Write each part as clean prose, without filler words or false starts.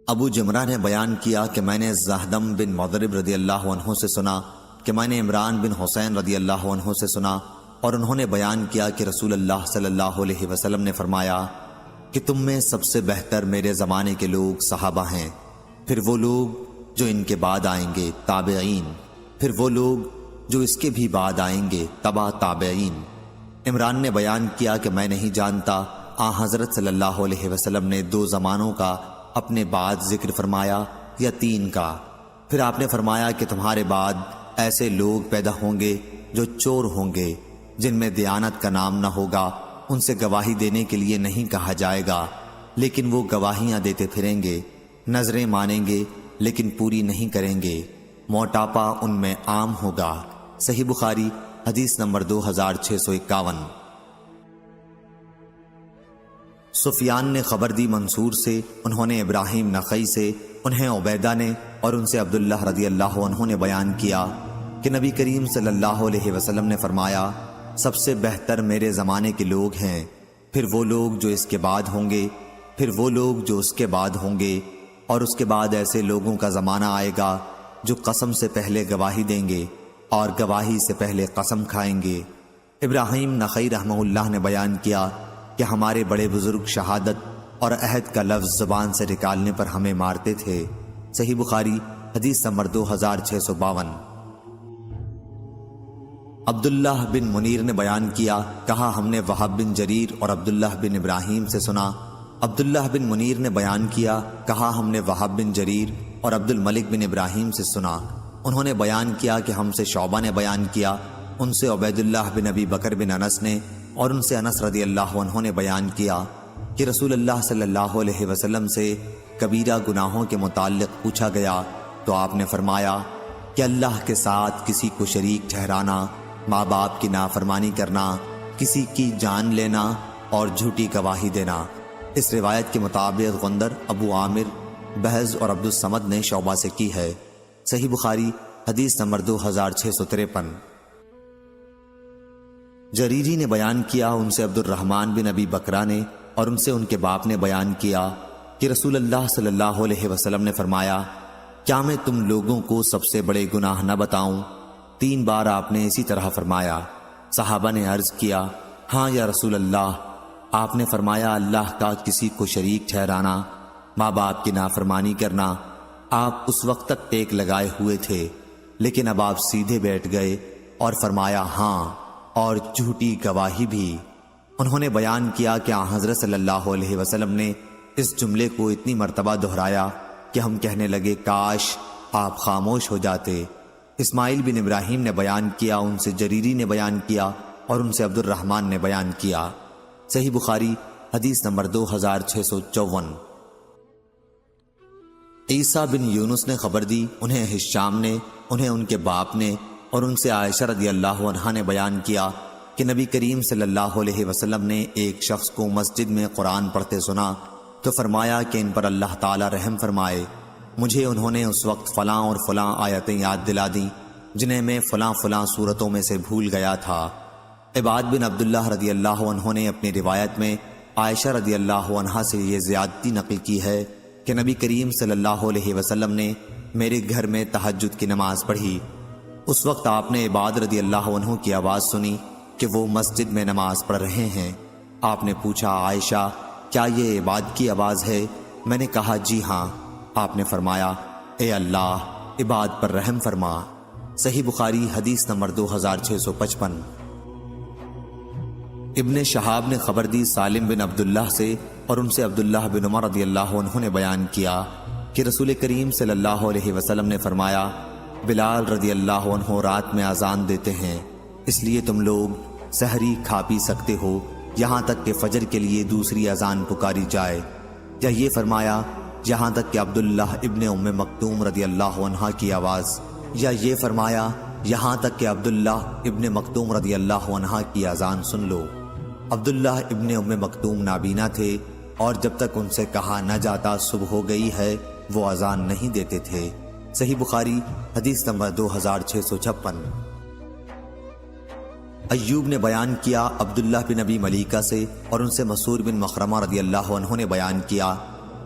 ابو جمرہ نے بیان کیا کہ میں نے زہدم بن مضرب رضی اللہ عنہ سے سنا کہ میں نے عمران بن حسین رضی اللہ عنہ سے سنا، اور انہوں نے بیان کیا کہ رسول اللہ صلی اللہ علیہ وسلم نے فرمایا کہ تم میں سب سے بہتر میرے زمانے کے لوگ صحابہ ہیں، پھر وہ لوگ جو ان کے بعد آئیں گے تابعین، پھر وہ لوگ جو اس کے بھی بعد آئیں گے تبع تابعین۔ عمران نے بیان کیا کہ میں نہیں جانتا آن حضرت صلی اللہ علیہ وسلم نے 2 زمانوں کا اپنے بعد ذکر فرمایا یا 3 کا۔ پھر آپ نے فرمایا کہ تمہارے بعد ایسے لوگ پیدا ہوں گے جو چور ہوں گے، جن میں دیانت کا نام نہ ہوگا، ان سے گواہی دینے کے لیے نہیں کہا جائے گا، لیکن وہ گواہیاں دیتے پھریں گے، نظریں مانیں گے لیکن پوری نہیں کریں گے، موٹاپا ان میں عام ہوگا۔ صحیح بخاری حدیث نمبر 2651۔ سفیان نے خبر دی منصور سے، انہوں نے ابراہیم نخعی سے، انہیں عبیدہ نے، اور ان سے عبداللہ رضی اللہ عنہ نے بیان کیا کہ نبی کریم صلی اللہ علیہ وسلم نے فرمایا سب سے بہتر میرے زمانے کے لوگ ہیں، پھر وہ لوگ جو اس کے بعد ہوں گے، پھر وہ لوگ جو اس کے بعد ہوں گے، اور اس کے بعد ایسے لوگوں کا زمانہ آئے گا جو قسم سے پہلے گواہی دیں گے اور گواہی سے پہلے قسم کھائیں گے۔ ابراہیم نخعی رحمہ اللہ نے بیان کیا کہ ہمارے بڑے بزرگ شہادت اور عہد کا لفظ زبان سے نکالنے پر ہمیں مارتے تھے۔ صحیح بخاری حدیث نمبر 2652۔ عبداللہ بن منیر نے بیان کیا، کہا ہم نے وہب بن جریر اور عبداللہ بن ابراہیم سے سنا۔ عبداللہ بن منیر نے بیان کیا، کہا ہم نے وہب بن جریر اور عبد الملک بن ابراہیم سے سنا۔ انہوں نے بیان کیا کہ ہم سے شعبہ نے بیان کیا، ان سے عبید اللہ بن ابی بکر بن انس نے، اور ان سے انس رضی اللہ عنہ نے بیان کیا کہ رسول اللہ صلی اللہ علیہ وسلم سے کبیرہ گناہوں کے متعلق پوچھا گیا تو آپ نے فرمایا کہ اللہ کے ساتھ کسی کو شریک ٹھہرانا، ماں باپ کی نافرمانی کرنا، کسی کی جان لینا اور جھوٹی گواہی دینا۔ اس روایت کے مطابق غندر، ابو عامر، بہز اور عبد الصمد نے شعبہ سے کی ہے۔ صحیح بخاری حدیث نمبر 2653۔ جریری نے بیان کیا، ان سے عبد الرحمن بن ابی بکرہ نے، اور ان سے ان کے باپ نے بیان کیا کہ رسول اللہ صلی اللہ علیہ وسلم نے فرمایا کیا میں تم لوگوں کو سب سے بڑے گناہ نہ بتاؤں؟ 3 بار آپ نے اسی طرح فرمایا۔ صحابہ نے عرض کیا ہاں یا رسول اللہ۔ آپ نے فرمایا اللہ کا کسی کو شریک ٹھہرانا، ماں باپ کی نافرمانی کرنا۔ آپ اس وقت تک ٹیک لگائے ہوئے تھے، لیکن اب آپ سیدھے بیٹھ گئے اور فرمایا ہاں، اور جھوٹی گواہی بھی۔ انہوں نے بیان کیا کہ آن حضرت صلی اللہ علیہ وسلم نے اس جملے کو اتنی مرتبہ دہرایا کہ ہم کہنے لگے کاش آپ خاموش ہو جاتے۔ اسماعیل بن ابراہیم نے بیان کیا، ان سے جریری نے بیان کیا، اور ان سے عبد الرحمن نے بیان کیا۔ صحیح بخاری حدیث نمبر 2654۔ عیسیٰ بن یونس نے خبر دی، انہیں ہشام نے، انہیں ان کے باپ نے، اور ان سے عائشہ رضی اللہ عنہا نے بیان کیا کہ نبی کریم صلی اللہ علیہ وسلم نے ایک شخص کو مسجد میں قرآن پڑھتے سنا تو فرمایا کہ ان پر اللہ تعالی رحم فرمائے۔ مجھے انہوں نے اس وقت فلاں اور فلاں آیتیں یاد دلا دیں جنہیں میں فلاں فلاں صورتوں میں سے بھول گیا تھا۔ عباد بن عبداللہ رضی اللہ عنہ نے اپنی روایت میں عائشہ رضی اللہ عنہا سے یہ زیادتی نقل کی ہے کہ نبی کریم صلی اللہ علیہ وسلم نے میرے گھر میں تہجد کی نماز پڑھی۔ اس وقت آپ نے عباد رضی اللہ عنہ کی آواز سنی کہ وہ مسجد میں نماز پڑھ رہے ہیں۔ آپ نے پوچھا عائشہ کیا یہ عباد کی آواز ہے؟ میں نے کہا جی ہاں۔ آپ نے فرمایا اے اللہ عباد پر رحم فرما۔ صحیح بخاری حدیث نمبر 2655۔ ابن شہاب نے خبر دی سالم بن عبداللہ سے، اور ان سے عبداللہ بن عمر رضی اللہ عنہ نے بیان کیا کہ رسول کریم صلی اللہ علیہ وسلم نے فرمایا بلال رضی اللہ عنہ رات میں اذان دیتے ہیں، اس لیے تم لوگ سحری کھا پی سکتے ہو یہاں تک کہ فجر کے لیے دوسری اذان پکاری جائے، یا یہ فرمایا یہاں تک کہ عبداللہ ابن ام مکتوم رضی اللہ عنہ کی آواز، یا یہ فرمایا یہاں تک کہ عبداللہ ابن مکتوم رضی اللہ عنہ کی اذان سن لو۔ عبداللہ ابن ام مکتوم نابینا تھے، اور جب تک ان سے کہا نہ جاتا صبح ہو گئی ہے وہ اذان نہیں دیتے تھے۔ صحیح بخاری حدیث نمبر 2656۔ ایوب نے بیان کیا عبداللہ بن ابی ملیکہ سے، اور ان سے مسعود بن مخرمہ رضی اللہ عنہ نے بیان کیا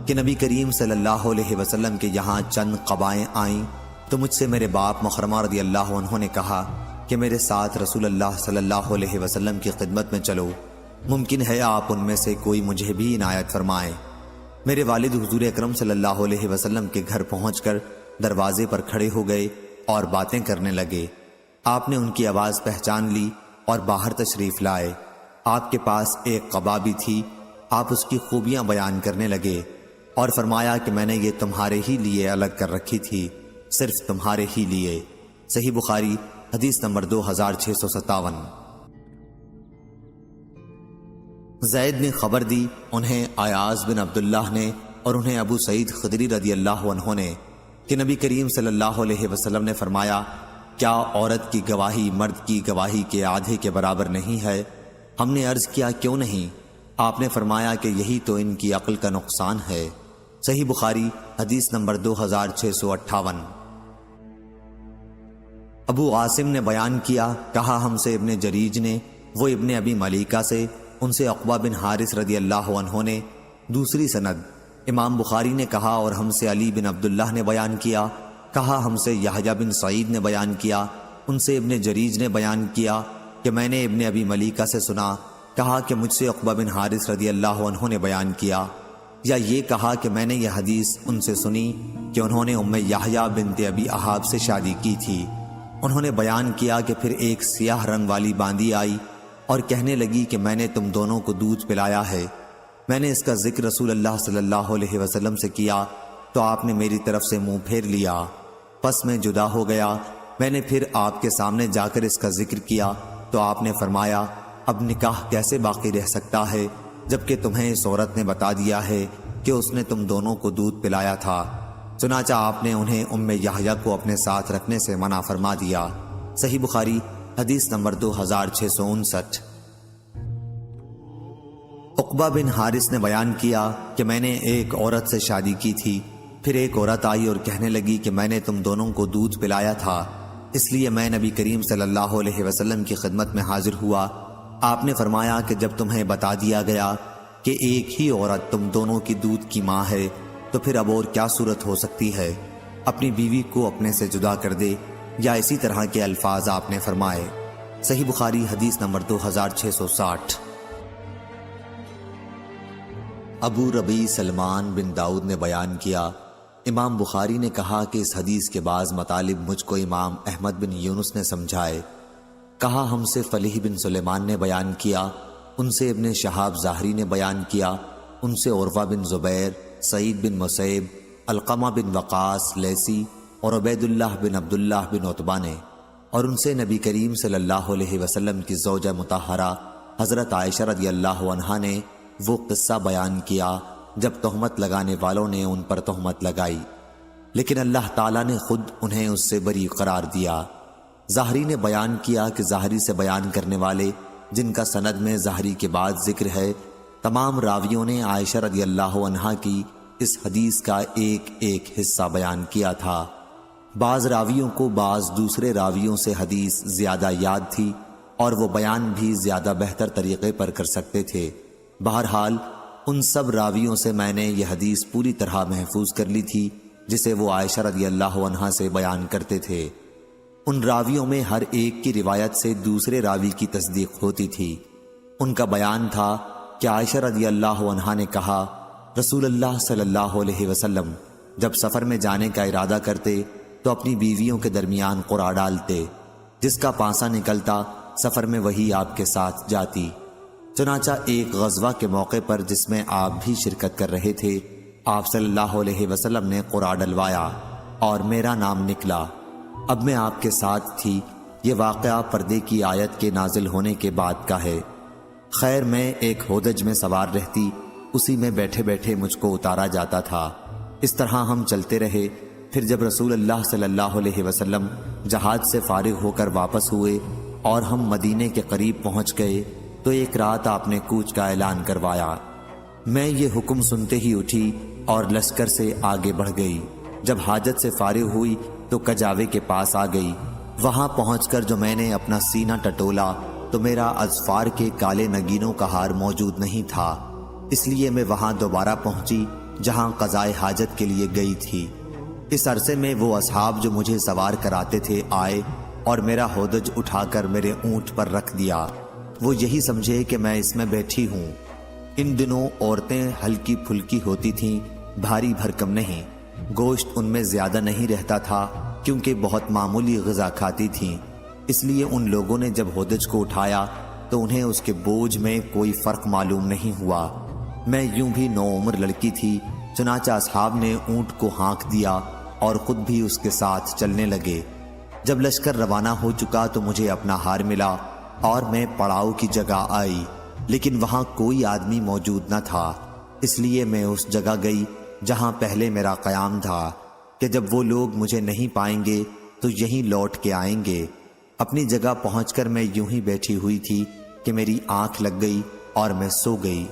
کہ نبی کریم صلی اللہ علیہ وسلم کے یہاں چند قبائیں آئیں تو مجھ سے میرے باپ مخرمہ رضی اللہ عنہ نے کہا کہ میرے ساتھ رسول اللہ صلی اللہ علیہ وسلم کی خدمت میں چلو، ممکن ہے آپ ان میں سے کوئی مجھے بھی عنایت فرمائیں۔ میرے والد حضور اکرم صلی اللہ علیہ وسلم کے گھر پہنچ کر دروازے پر کھڑے ہو گئے اور باتیں کرنے لگے۔ آپ نے ان کی آواز پہچان لی اور باہر تشریف لائے۔ آپ کے پاس ایک قبا بھی تھی، آپ اس کی خوبیاں بیان کرنے لگے اور فرمایا کہ میں نے یہ تمہارے ہی لیے الگ کر رکھی تھی، صرف تمہارے ہی لیے۔ صحیح بخاری حدیث نمبر 2657۔ زید نے خبر دی، انہیں ایاز بن عبداللہ نے اور انہیں ابو سعید خدری رضی اللہ عنہ نے کہ نبی کریم صلی اللہ علیہ وسلم نے فرمایا، کیا عورت کی گواہی مرد کی گواہی کے آدھے کے برابر نہیں ہے؟ ہم نے عرض کیا کیوں نہیں؟ آپ نے فرمایا کہ یہی تو ان کی عقل کا نقصان ہے۔ صحیح بخاری حدیث نمبر 2658۔ ابو عاصم نے بیان کیا، کہا ہم سے ابن جریج نے، وہ ابن ابی ملیکہ سے، ان سے عقبہ بن حارث رضی اللہ عنہ نے۔ دوسری سند امام بخاری نے کہا اور ہم سے علی بن عبداللہ نے بیان کیا، کہا ہم سے یحییٰ بن سعید نے بیان کیا، ان سے ابن جریج نے بیان کیا کہ میں نے ابن ابی ملیکہ سے سنا، کہا کہ مجھ سے عقبہ بن حارث رضی اللہ عنہ نے بیان کیا، یا یہ کہا کہ میں نے یہ حدیث ان سے سنی کہ انہوں نے ام یحییٰ بنت ابی احاب سے شادی کی تھی۔ انہوں نے بیان کیا کہ پھر ایک سیاہ رنگ والی باندی آئی اور کہنے لگی کہ میں نے تم دونوں کو دودھ پلایا ہے۔ میں نے اس کا ذکر رسول اللہ صلی اللہ علیہ وسلم سے کیا تو آپ نے میری طرف سے منہ پھیر لیا، پس میں جدا ہو گیا۔ میں نے پھر آپ کے سامنے جا کر اس کا ذکر کیا تو آپ نے فرمایا، اب نکاح کیسے باقی رہ سکتا ہے جبکہ تمہیں اس عورت نے بتا دیا ہے کہ اس نے تم دونوں کو دودھ پلایا تھا۔ چنانچہ آپ نے انہیں ام یحییٰ کو اپنے ساتھ رکھنے سے منع فرما دیا۔ صحیح بخاری حدیث نمبر 2659۔ عقبہ بن حارث نے بیان کیا کہ میں نے ایک عورت سے شادی کی تھی، پھر ایک عورت آئی اور کہنے لگی کہ میں نے تم دونوں کو دودھ پلایا تھا، اس لیے میں نبی کریم صلی اللہ علیہ وسلم کی خدمت میں حاضر ہوا۔ آپ نے فرمایا کہ جب تمہیں بتا دیا گیا کہ ایک ہی عورت تم دونوں کی دودھ کی ماں ہے تو پھر اب اور کیا صورت ہو سکتی ہے؟ اپنی بیوی کو اپنے سے جدا کر دے، یا اسی طرح کے الفاظ آپ نے فرمائے۔ صحیح بخاری حدیث نمبر 2660۔ ابو ربیع سلمان بن داؤد نے بیان کیا، امام بخاری نے کہا کہ اس حدیث کے بعض مطالب مجھ کو امام احمد بن یونس نے سمجھائے۔ کہا ہم سے فلیح بن سلیمان نے بیان کیا، ان سے ابن شہاب ظاہری نے بیان کیا، ان سے عروہ بن زبیر، سعید بن مسیب، علقمہ بن وقاص لیسی اور عبید اللہ بن عبداللہ بن عتبہ نے، اور ان سے نبی کریم صلی اللہ علیہ وسلم کی زوجہ مطہرہ حضرت عائشہ رضی اللہ عنہا نے وہ قصہ بیان کیا جب تہمت لگانے والوں نے ان پر تہمت لگائی، لیکن اللہ تعالیٰ نے خود انہیں اس سے بری قرار دیا۔ ظاہری نے بیان کیا کہ ظاہری سے بیان کرنے والے جن کا سند میں ظاہری کے بعد ذکر ہے، تمام راویوں نے عائشہ رضی اللہ عنہا کی اس حدیث کا ایک ایک حصہ بیان کیا تھا۔ بعض راویوں کو بعض دوسرے راویوں سے حدیث زیادہ یاد تھی اور وہ بیان بھی زیادہ بہتر طریقے پر کر سکتے تھے۔ بہرحال ان سب راویوں سے میں نے یہ حدیث پوری طرح محفوظ کر لی تھی جسے وہ عائشہ رضی اللہ عنہا سے بیان کرتے تھے۔ ان راویوں میں ہر ایک کی روایت سے دوسرے راوی کی تصدیق ہوتی تھی۔ ان کا بیان تھا کہ عائشہ رضی اللہ عنہا نے کہا، رسول اللہ صلی اللہ علیہ وسلم جب سفر میں جانے کا ارادہ کرتے تو اپنی بیویوں کے درمیان قرعہ ڈالتے، جس کا پانسا نکلتا سفر میں وہی آپ کے ساتھ جاتی۔ چنانچہ ایک غزوہ کے موقع پر جس میں آپ بھی شرکت کر رہے تھے، آپ صلی اللہ علیہ وسلم نے قرعہ ڈلوایا اور میرا نام نکلا۔ اب میں آپ کے ساتھ تھی۔ یہ واقعہ پردے کی آیت کے نازل ہونے کے بعد کا ہے۔ خیر میں ایک ہودج میں سوار رہتی، اسی میں بیٹھے بیٹھے مجھ کو اتارا جاتا تھا۔ اس طرح ہم چلتے رہے۔ پھر جب رسول اللہ صلی اللہ علیہ وسلم جہاد سے فارغ ہو کر واپس ہوئے اور ہم مدینے کے قریب پہنچ گئے تو ایک رات آپ نے کوچ کا اعلان کروایا۔ میں یہ حکم سنتے ہی اٹھی اور لشکر سے آگے بڑھ گئی۔ جب حاجت سے فارغ ہوئی تو کجاوے کے پاس آ گئی۔ وہاں پہنچ کر جو میں نے اپنا سینہ ٹٹولا تو میرا اظفار کے کالے نگینوں کا ہار موجود نہیں تھا، اس لیے میں وہاں دوبارہ پہنچی جہاں قضائے حاجت کے لیے گئی تھی۔ اس عرصے میں وہ اصحاب جو مجھے سوار کراتے تھے آئے اور میرا ہودج اٹھا کر میرے اونٹ پر رکھ دیا۔ وہ یہی سمجھے کہ میں اس میں بیٹھی ہوں۔ ان دنوں عورتیں ہلکی پھلکی ہوتی تھیں، بھاری بھرکم نہیں۔ گوشت ان میں زیادہ نہیں رہتا تھا کیونکہ بہت معمولی غذا کھاتی تھیں، اس لیے ان لوگوں نے جب ہودج کو اٹھایا تو انہیں اس کے بوجھ میں کوئی فرق معلوم نہیں ہوا۔ میں یوں بھی نوعمر لڑکی تھی، چنانچہ اصحاب نے اونٹ کو ہانک دیا اور خود بھی اس کے ساتھ چلنے لگے۔ جب لشکر روانہ ہو چکا تو مجھے اپنا ہار ملا اور میں پڑاؤ کی جگہ آئی، لیکن وہاں کوئی آدمی موجود نہ تھا، اس لیے میں اس جگہ گئی جہاں پہلے میرا قیام تھا کہ جب وہ لوگ مجھے نہیں پائیں گے تو یہیں لوٹ کے آئیں گے۔ اپنی جگہ پہنچ کر میں یوں ہی بیٹھی ہوئی تھی کہ میری آنکھ لگ گئی اور میں سو گئی۔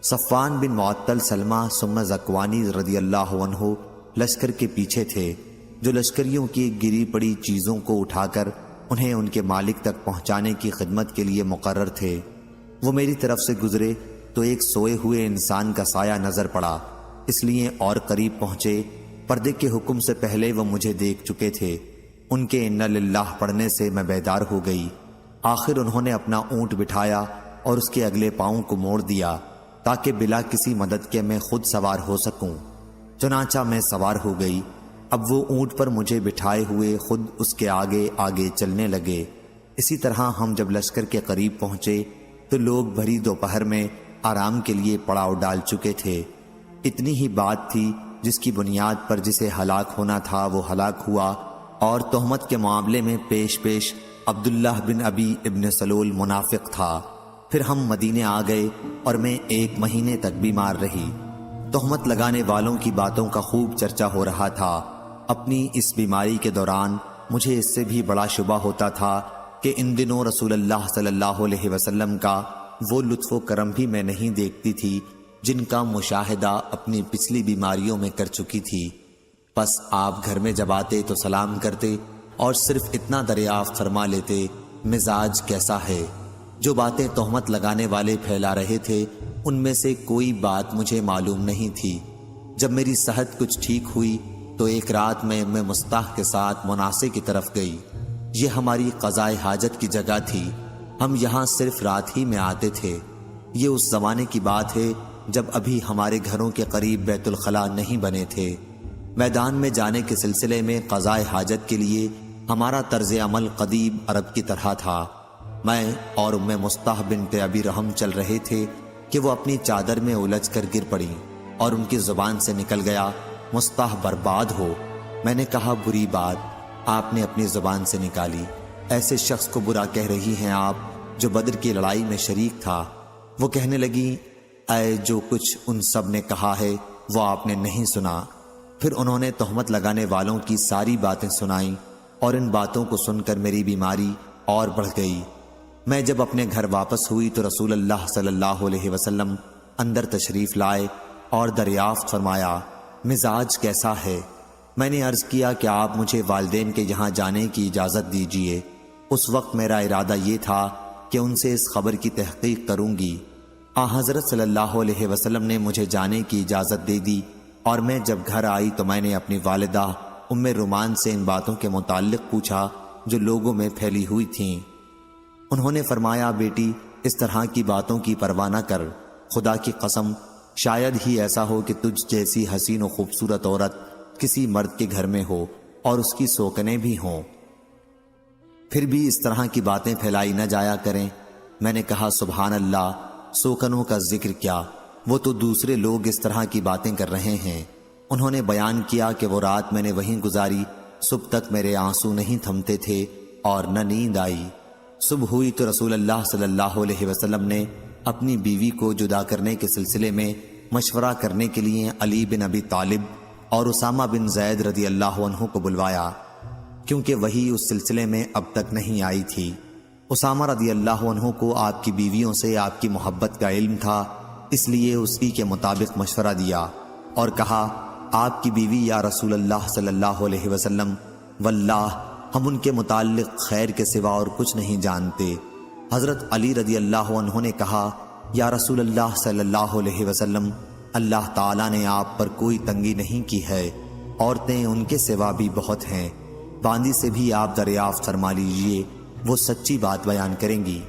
صفوان بن معطل سلمہ ثم ذکوانی رضی اللہ عنہ لشکر کے پیچھے تھے، جو لشکریوں کی گری پڑی چیزوں کو اٹھا کر انہیں ان کے مالک تک پہنچانے کی خدمت کے لیے مقرر تھے۔ وہ میری طرف سے گزرے تو ایک سوئے ہوئے انسان کا سایہ نظر پڑا، اس لیے اور قریب پہنچے۔ پردے کے حکم سے پہلے وہ مجھے دیکھ چکے تھے۔ ان کے انا للہ پڑھنے سے میں بیدار ہو گئی۔ آخر انہوں نے اپنا اونٹ بٹھایا اور اس کے اگلے پاؤں کو موڑ دیا تاکہ بلا کسی مدد کے میں خود سوار ہو سکوں۔ چنانچہ میں سوار ہو گئی۔ اب وہ اونٹ پر مجھے بٹھائے ہوئے خود اس کے آگے آگے چلنے لگے۔ اسی طرح ہم جب لشکر کے قریب پہنچے تو لوگ بھری دوپہر میں آرام کے لیے پڑاؤ ڈال چکے تھے۔ اتنی ہی بات تھی جس کی بنیاد پر جسے ہلاک ہونا تھا وہ ہلاک ہوا، اور تہمت کے معاملے میں پیش پیش عبداللہ بن ابی ابن سلول منافق تھا۔ پھر ہم مدینے آ گئے اور میں 1 مہینے تک بیمار رہی۔ تہمت لگانے والوں کی باتوں کا خوب چرچا ہو رہا تھا۔ اپنی اس بیماری کے دوران مجھے اس سے بھی بڑا شبہ ہوتا تھا کہ ان دنوں رسول اللہ صلی اللہ علیہ وسلم کا وہ لطف و کرم بھی میں نہیں دیکھتی تھی جن کا مشاہدہ اپنی پچھلی بیماریوں میں کر چکی تھی۔ پس آپ گھر میں جب آتے تو سلام کرتے اور صرف اتنا دریافت فرما لیتے، مزاج کیسا ہے؟ جو باتیں تہمت لگانے والے پھیلا رہے تھے ان میں سے کوئی بات مجھے معلوم نہیں تھی۔ جب میری صحت کچھ ٹھیک ہوئی تو ایک رات میں مستاح کے ساتھ مناصے کی طرف گئی۔ یہ ہماری قضائے حاجت کی جگہ تھی، ہم یہاں صرف رات ہی میں آتے تھے۔ یہ اس زمانے کی بات ہے جب ابھی ہمارے گھروں کے قریب بیت الخلاء نہیں بنے تھے۔ میدان میں جانے کے سلسلے میں قضائے حاجت کے لیے ہمارا طرز عمل قدیم عرب کی طرح تھا۔ میں اور مستاح بنت ابی رحم چل رہے تھے کہ وہ اپنی چادر میں الجھ کر گر پڑی اور ان کی زبان سے نکل گیا، مستاح برباد ہو۔ میں نے کہا، بری بات آپ نے اپنی زبان سے نکالی، ایسے شخص کو برا کہہ رہی ہیں آپ جو بدر کی لڑائی میں شریک تھا۔ وہ کہنے لگی، اے جو کچھ ان سب نے کہا ہے وہ آپ نے نہیں سنا۔ پھر انہوں نے تہمت لگانے والوں کی ساری باتیں سنائیں اور ان باتوں کو سن کر میری بیماری اور بڑھ گئی۔ میں جب اپنے گھر واپس ہوئی تو رسول اللہ صلی اللہ علیہ وسلم اندر تشریف لائے اور دریافت فرمایا، مزاج کیسا ہے؟ میں نے عرض کیا کہ آپ مجھے والدین کے یہاں جانے کی اجازت دیجیے۔ اس وقت میرا ارادہ یہ تھا کہ ان سے اس خبر کی تحقیق کروں گی۔ حضرت صلی اللہ علیہ وسلم نے مجھے جانے کی اجازت دے دی، اور میں جب گھر آئی تو میں نے اپنی والدہ رومان سے ان باتوں کے متعلق پوچھا جو لوگوں میں پھیلی ہوئی تھیں۔ انہوں نے فرمایا، بیٹی اس طرح کی باتوں کی پرواہ نہ کر، خدا کی قسم شاید ہی ایسا ہو کہ تجھ جیسی حسین و خوبصورت عورت کسی مرد کے گھر میں ہو اور اس کی سوکنیں بھی ہوں، پھر بھی اس طرح کی باتیں پھیلائی نہ جایا کریں۔ میں نے کہا، سبحان اللہ، سوکنوں کا ذکر کیا، وہ تو دوسرے لوگ اس طرح کی باتیں کر رہے ہیں۔ انہوں نے بیان کیا کہ وہ رات میں نے وہیں گزاری، صبح تک میرے آنسو نہیں تھمتے تھے اور نہ نیند آئی۔ صبح ہوئی تو رسول اللہ صلی اللہ علیہ وسلم نے اپنی بیوی کو جدا کرنے کے سلسلے میں مشورہ کرنے کے لیے علی بن ابی طالب اور اسامہ بن زید رضی اللہ عنہ کو بلوایا، کیونکہ وہی اس سلسلے میں اب تک نہیں آئی تھی۔ اسامہ رضی اللہ عنہ کو آپ کی بیویوں سے آپ کی محبت کا علم تھا، اس لیے اسی کے مطابق مشورہ دیا اور کہا، آپ کی بیوی یا رسول اللہ صلی اللہ علیہ وسلم، واللہ ہم ان کے متعلق خیر کے سوا اور کچھ نہیں جانتے۔ حضرت علی رضی اللہ عنہ نے کہا، یا رسول اللہ صلی اللہ علیہ وسلم، اللہ تعالیٰ نے آپ پر کوئی تنگی نہیں کی ہے، عورتیں ان کے سوا بھی بہت ہیں، باندی سے بھی آپ دریافت فرما لیجئے، وہ سچی بات بیان کریں گی۔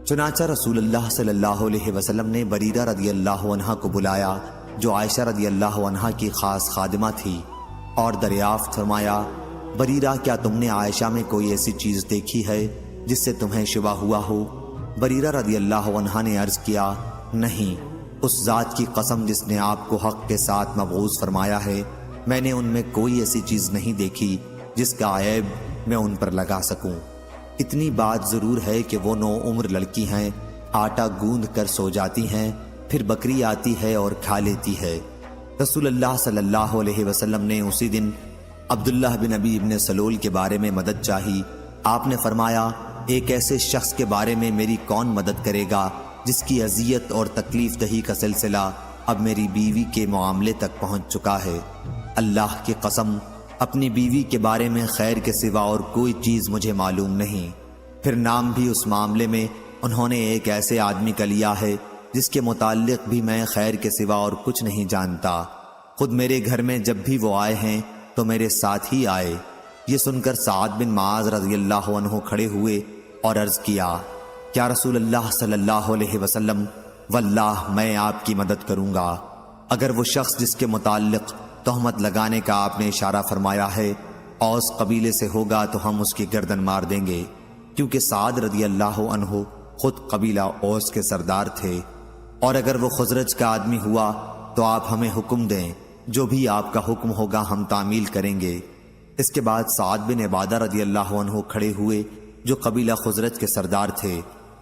چنانچہ رسول اللہ صلی اللہ علیہ وسلم نے بریرہ رضی اللہ عنہ کو بلایا جو عائشہ رضی اللہ عنہ کی خاص خادمہ تھی، اور دریافت فرمایا، بریرہ کیا تم نے عائشہ میں کوئی ایسی چیز دیکھی ہے جس سے تمہیں شبہ ہوا ہو؟ بریرہ رضی اللہ عنہ نے عرض کیا، نہیں، اس ذات کی قسم جس نے آپ کو حق کے ساتھ مبعوث فرمایا ہے، میں نے ان میں کوئی ایسی چیز نہیں دیکھی جس کا عیب میں ان پر لگا سکوں۔ اتنی بات ضرور ہے کہ وہ 9 عمر لڑکی ہیں، آٹا گوندھ کر سو جاتی ہیں، پھر بکری آتی ہے اور کھا لیتی ہے۔ رسول اللہ صلی اللہ علیہ وسلم نے اسی دن عبداللہ بن ابی بن سلول کے بارے میں مدد چاہی۔ آپ نے فرمایا، ایک ایسے شخص کے بارے میں میری کون مدد کرے گا جس کی اذیت اور تکلیف دہی کا سلسلہ اب میری بیوی کے معاملے تک پہنچ چکا ہے۔ اللہ کی قسم، اپنی بیوی کے بارے میں خیر کے سوا اور کوئی چیز مجھے معلوم نہیں۔ پھر نام بھی اس معاملے میں انہوں نے ایک ایسے آدمی کا لیا ہے جس کے متعلق بھی میں خیر کے سوا اور کچھ نہیں جانتا۔ خود میرے گھر میں جب بھی وہ آئے ہیں تو میرے ساتھ ہی آئے۔ یہ سن کر سعد بن معاذ رضی اللہ عنہ کھڑے ہوئے اور عرض کیا، کیا رسول اللہ صلی اللہ علیہ وسلم، واللہ میں آپ کی مدد کروں گا۔ اگر وہ شخص جس کے متعلق تہمت لگانے کا آپ نے اشارہ فرمایا ہے اوس قبیلے سے ہوگا تو ہم اس کی گردن مار دیں گے، کیونکہ سعد رضی اللہ عنہ خود قبیلہ اوس کے سردار تھے۔ اور اگر وہ خزرج کا آدمی ہوا تو آپ ہمیں حکم دیں، جو بھی آپ کا حکم ہوگا ہم تعمیل کریں گے۔ اس کے بعد سعد بن عبادہ رضی اللہ عنہ کھڑے ہوئے جو قبیلہ خزرج کے سردار تھے،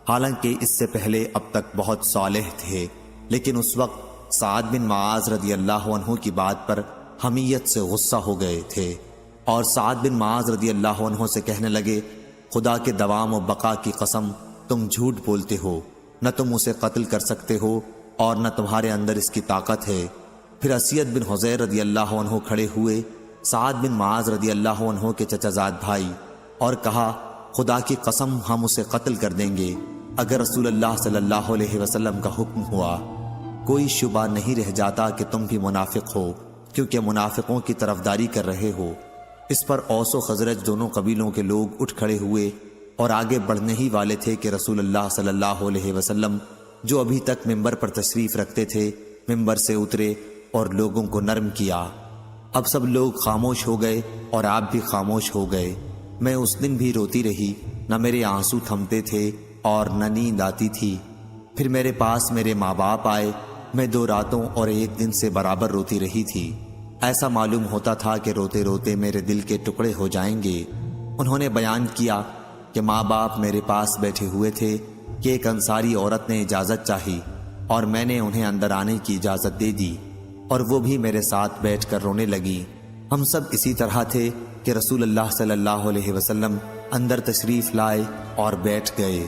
حالانکہ اس سے پہلے اب تک بہت صالح تھے، لیکن اس وقت سعد بن معاذ رضی اللہ عنہ کی بات پر حمیت سے غصہ ہو گئے تھے، اور سعد بن معاذ رضی اللہ عنہ سے کہنے لگے، خدا کے دوام و بقا کی قسم، تم جھوٹ بولتے ہو، نہ تم اسے قتل کر سکتے ہو اور نہ تمہارے اندر اس کی طاقت ہے۔ پھر اسید بن حضیر رضی اللہ عنہ کھڑے ہوئے سعد بن معاذ رضی اللہ عنہ کے چچا زاد بھائی، اور کہا، خدا کی قسم ہم اسے قتل کر دیں گے اگر رسول اللہ صلی اللہ علیہ وسلم کا حکم ہوا۔ کوئی شبہ نہیں رہ جاتا کہ تم بھی منافق ہو، کیونکہ منافقوں کی طرفداری کر رہے ہو۔ اس پر اوس و خزرج دونوں قبیلوں کے لوگ اٹھ کھڑے ہوئے اور آگے بڑھنے ہی والے تھے کہ رسول اللہ صلی اللہ علیہ وسلم جو ابھی تک ممبر پر تشریف رکھتے تھے ممبر سے اترے اور لوگوں کو نرم کیا۔ اب سب لوگ خاموش ہو گئے اور آپ بھی خاموش ہو گئے۔ میں اس دن بھی روتی رہی، نہ میرے آنسو تھمتے تھے اور نہ نیند آتی تھی۔ پھر میرے پاس میرے ماں باپ آئے، میں 2 راتوں اور 1 دن سے برابر روتی رہی تھی۔ ایسا معلوم ہوتا تھا کہ روتے روتے میرے دل کے ٹکڑے ہو جائیں گے۔ انہوں نے بیان کیا کہ ماں باپ میرے پاس بیٹھے ہوئے تھے کہ ایک انصاری عورت نے اجازت چاہی اور میں نے انہیں اندر آنے کی اجازت دے دی، اور وہ بھی میرے ساتھ بیٹھ کر رونے لگی۔ ہم سب اسی طرح تھے کہ رسول اللہ صلی اللہ علیہ وسلم اندر تشریف لائے اور بیٹھ گئے۔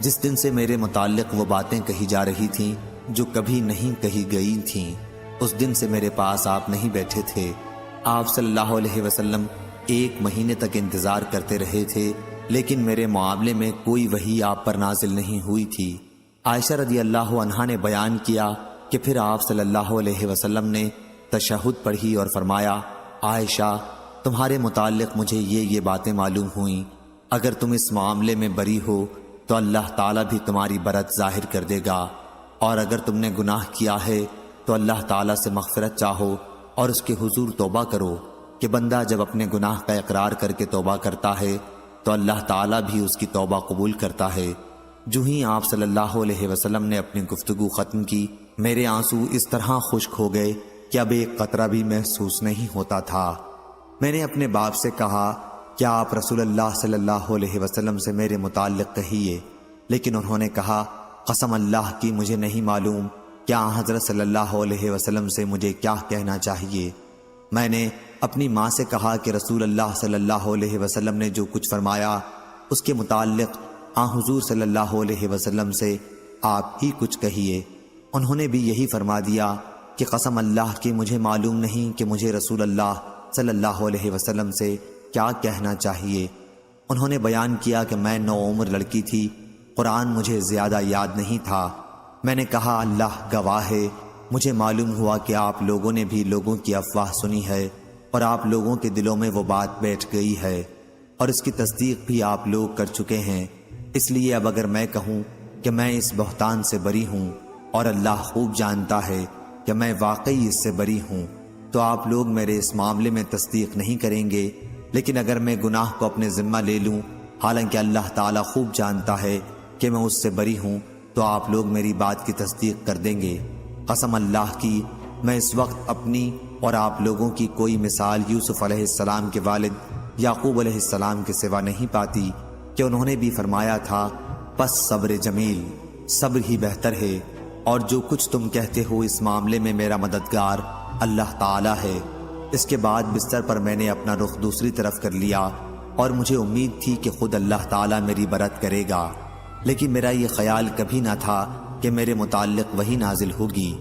جس دن سے میرے متعلق وہ باتیں کہی جا رہی تھیں جو کبھی نہیں کہی گئی تھیں، اس دن سے میرے پاس آپ نہیں بیٹھے تھے۔ آپ صلی اللہ علیہ وسلم 1 مہینے تک انتظار کرتے رہے تھے، لیکن میرے معاملے میں کوئی وحی آپ پر نازل نہیں ہوئی تھی۔ عائشہ رضی اللہ عنہا نے بیان کیا کہ پھر آپ صلی اللہ علیہ وسلم نے تشہد پڑھی اور فرمایا، عائشہ، تمہارے متعلق مجھے یہ باتیں معلوم ہوئیں، اگر تم اس معاملے میں بری ہو تو اللہ تعالیٰ بھی تمہاری برت ظاہر کر دے گا، اور اگر تم نے گناہ کیا ہے تو اللہ تعالیٰ سے مغفرت چاہو اور اس کے حضور توبہ کرو، کہ بندہ جب اپنے گناہ کا اقرار کر کے توبہ کرتا ہے تو اللہ تعالیٰ بھی اس کی توبہ قبول کرتا ہے۔ جو ہی آپ صلی اللہ علیہ وسلم نے اپنی گفتگو ختم کی، میرے آنسو اس طرح خشک ہو گئے کہ اب ایک قطرہ بھی محسوس نہیں ہوتا تھا۔ میں نے اپنے باپ سے کہا، کیا آپ رسول اللہ صلی اللہ علیہ وسلم سے میرے متعلق کہیے، لیکن انہوں نے کہا، قسم اللہ کی مجھے نہیں معلوم کیا حضرت صلی اللہ علیہ وسلم سے مجھے کیا کہنا چاہیے۔ میں نے اپنی ماں سے کہا کہ رسول اللہ صلی اللہ علیہ وسلم نے جو کچھ فرمایا اس کے متعلق حضور صلی اللہ علیہ وسلم سے آپ ہی کچھ کہیے۔ انہوں نے بھی یہی فرما دیا کہ قسم اللہ کی مجھے معلوم نہیں کہ مجھے رسول اللہ صلی اللہ علیہ وسلم سے کیا کہنا چاہیے۔ انہوں نے بیان کیا کہ میں 9 عمر لڑکی تھی، قرآن مجھے زیادہ یاد نہیں تھا۔ میں نے کہا، اللہ گواہ ہے مجھے معلوم ہوا کہ آپ لوگوں نے بھی لوگوں کی افواہ سنی ہے اور آپ لوگوں کے دلوں میں وہ بات بیٹھ گئی ہے اور اس کی تصدیق بھی آپ لوگ کر چکے ہیں۔ اس لیے اب اگر میں کہوں کہ میں اس بہتان سے بری ہوں اور اللہ خوب جانتا ہے کہ میں واقعی اس سے بری ہوں، تو آپ لوگ میرے اس معاملے میں تصدیق نہیں کریں گے۔ لیکن اگر میں گناہ کو اپنے ذمہ لے لوں، حالانکہ اللہ تعالیٰ خوب جانتا ہے کہ میں اس سے بری ہوں، تو آپ لوگ میری بات کی تصدیق کر دیں گے۔ قسم اللہ کی، میں اس وقت اپنی اور آپ لوگوں کی کوئی مثال یوسف علیہ السلام کے والد یعقوب علیہ السلام کے سوا نہیں پاتی کہ انہوں نے بھی فرمایا تھا، پس صبر جمیل، صبر ہی بہتر ہے، اور جو کچھ تم کہتے ہو اس معاملے میں میرا مددگار اللہ تعالیٰ ہے۔ اس کے بعد بستر پر میں نے اپنا رخ دوسری طرف کر لیا اور مجھے امید تھی کہ خود اللہ تعالیٰ میری برت کرے گا، لیکن میرا یہ خیال کبھی نہ تھا کہ میرے متعلق وہی نازل ہوگی۔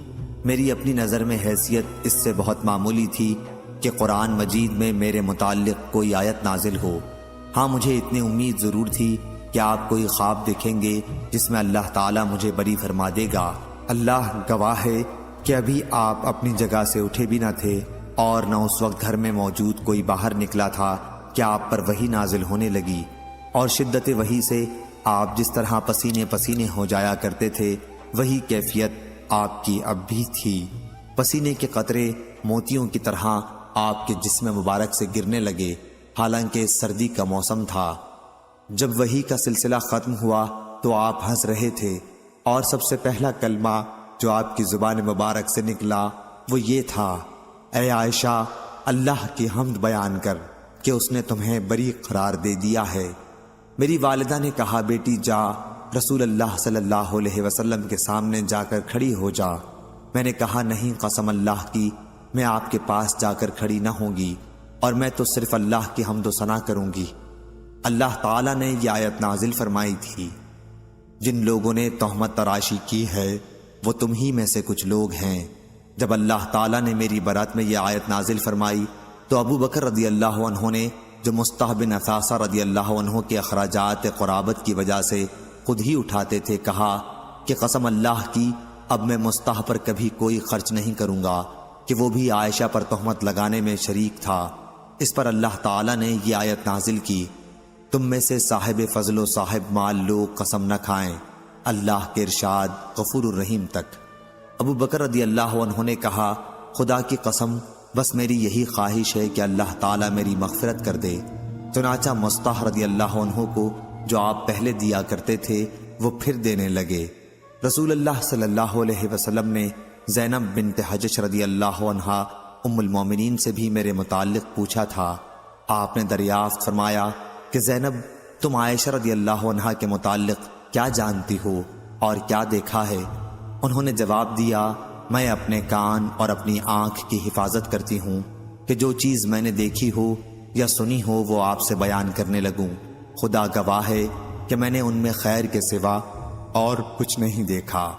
میری اپنی نظر میں حیثیت اس سے بہت معمولی تھی کہ قرآن مجید میں میرے متعلق کوئی آیت نازل ہو۔ ہاں، مجھے اتنی امید ضرور تھی کہ آپ کوئی خواب دیکھیں گے جس میں اللہ تعالیٰ مجھے بری فرما دے گا۔ اللہ گواہ ہے کہ ابھی آپ اپنی جگہ سے اٹھے بھی نہ تھے اور نہ اس وقت گھر میں موجود کوئی باہر نکلا تھا کہ آپ پر وحی نازل ہونے لگی، اور شدت وحی سے آپ جس طرح پسینے پسینے ہو جایا کرتے تھے وہی کیفیت آپ کی اب بھی تھی۔ پسینے کے قطرے موتیوں کی طرح آپ کے جسم مبارک سے گرنے لگے، حالانکہ سردی کا موسم تھا۔ جب وحی کا سلسلہ ختم ہوا تو آپ ہنس رہے تھے، اور سب سے پہلا کلمہ جو آپ کی زبان مبارک سے نکلا وہ یہ تھا، اے عائشہ، اللہ کی حمد بیان کر کہ اس نے تمہیں بری قرار دے دیا ہے۔ میری والدہ نے کہا، بیٹی جا، رسول اللہ صلی اللہ علیہ وسلم کے سامنے جا کر کھڑی ہو جا۔ میں نے کہا، نہیں، قسم اللہ کی، میں آپ کے پاس جا کر کھڑی نہ ہوں گی، اور میں تو صرف اللہ کی حمد و ثنا کروں گی۔ اللہ تعالیٰ نے یہ آیت نازل فرمائی تھی، جن لوگوں نے تہمت تراشی کی ہے وہ تم ہی میں سے کچھ لوگ ہیں۔ جب اللہ تعالیٰ نے میری برات میں یہ آیت نازل فرمائی تو ابو بکر رضی اللہ عنہ نے، جو مصطح بن اثاثہ رضی اللہ عنہ کے اخراجات قرابت کی وجہ سے خود ہی اٹھاتے تھے، کہا کہ قسم اللہ کی، اب میں مصطح پر کبھی کوئی خرچ نہیں کروں گا کہ وہ بھی عائشہ پر تہمت لگانے میں شریک تھا۔ اس پر اللہ تعالیٰ نے یہ آیت نازل کی، تم میں سے صاحب فضل و صاحب مال لوگ قسم نہ کھائیں، اللہ کے ارشاد غفور الرحیم تک۔ ابو بکر رضی اللہ عنہ نے کہا، خدا کی قسم، بس میری یہی خواہش ہے کہ اللہ تعالیٰ میری مغفرت کر دے۔ چنانچہ مصطح رضی اللہ عنہ کو جو آپ پہلے دیا کرتے تھے وہ پھر دینے لگے۔ رسول اللہ صلی اللہ علیہ وسلم نے زینب بنت حجش رضی اللہ عنہا ام المومنین سے بھی میرے متعلق پوچھا تھا۔ آپ نے دریافت فرمایا کہ زینب، تم عائشہ رضی اللہ عنہا کے متعلق کیا جانتی ہو اور کیا دیکھا ہے؟ انہوں نے جواب دیا، میں اپنے کان اور اپنی آنکھ کی حفاظت کرتی ہوں کہ جو چیز میں نے دیکھی ہو یا سنی ہو وہ آپ سے بیان کرنے لگوں۔ خدا گواہ ہے کہ میں نے ان میں خیر کے سوا اور کچھ نہیں دیکھا۔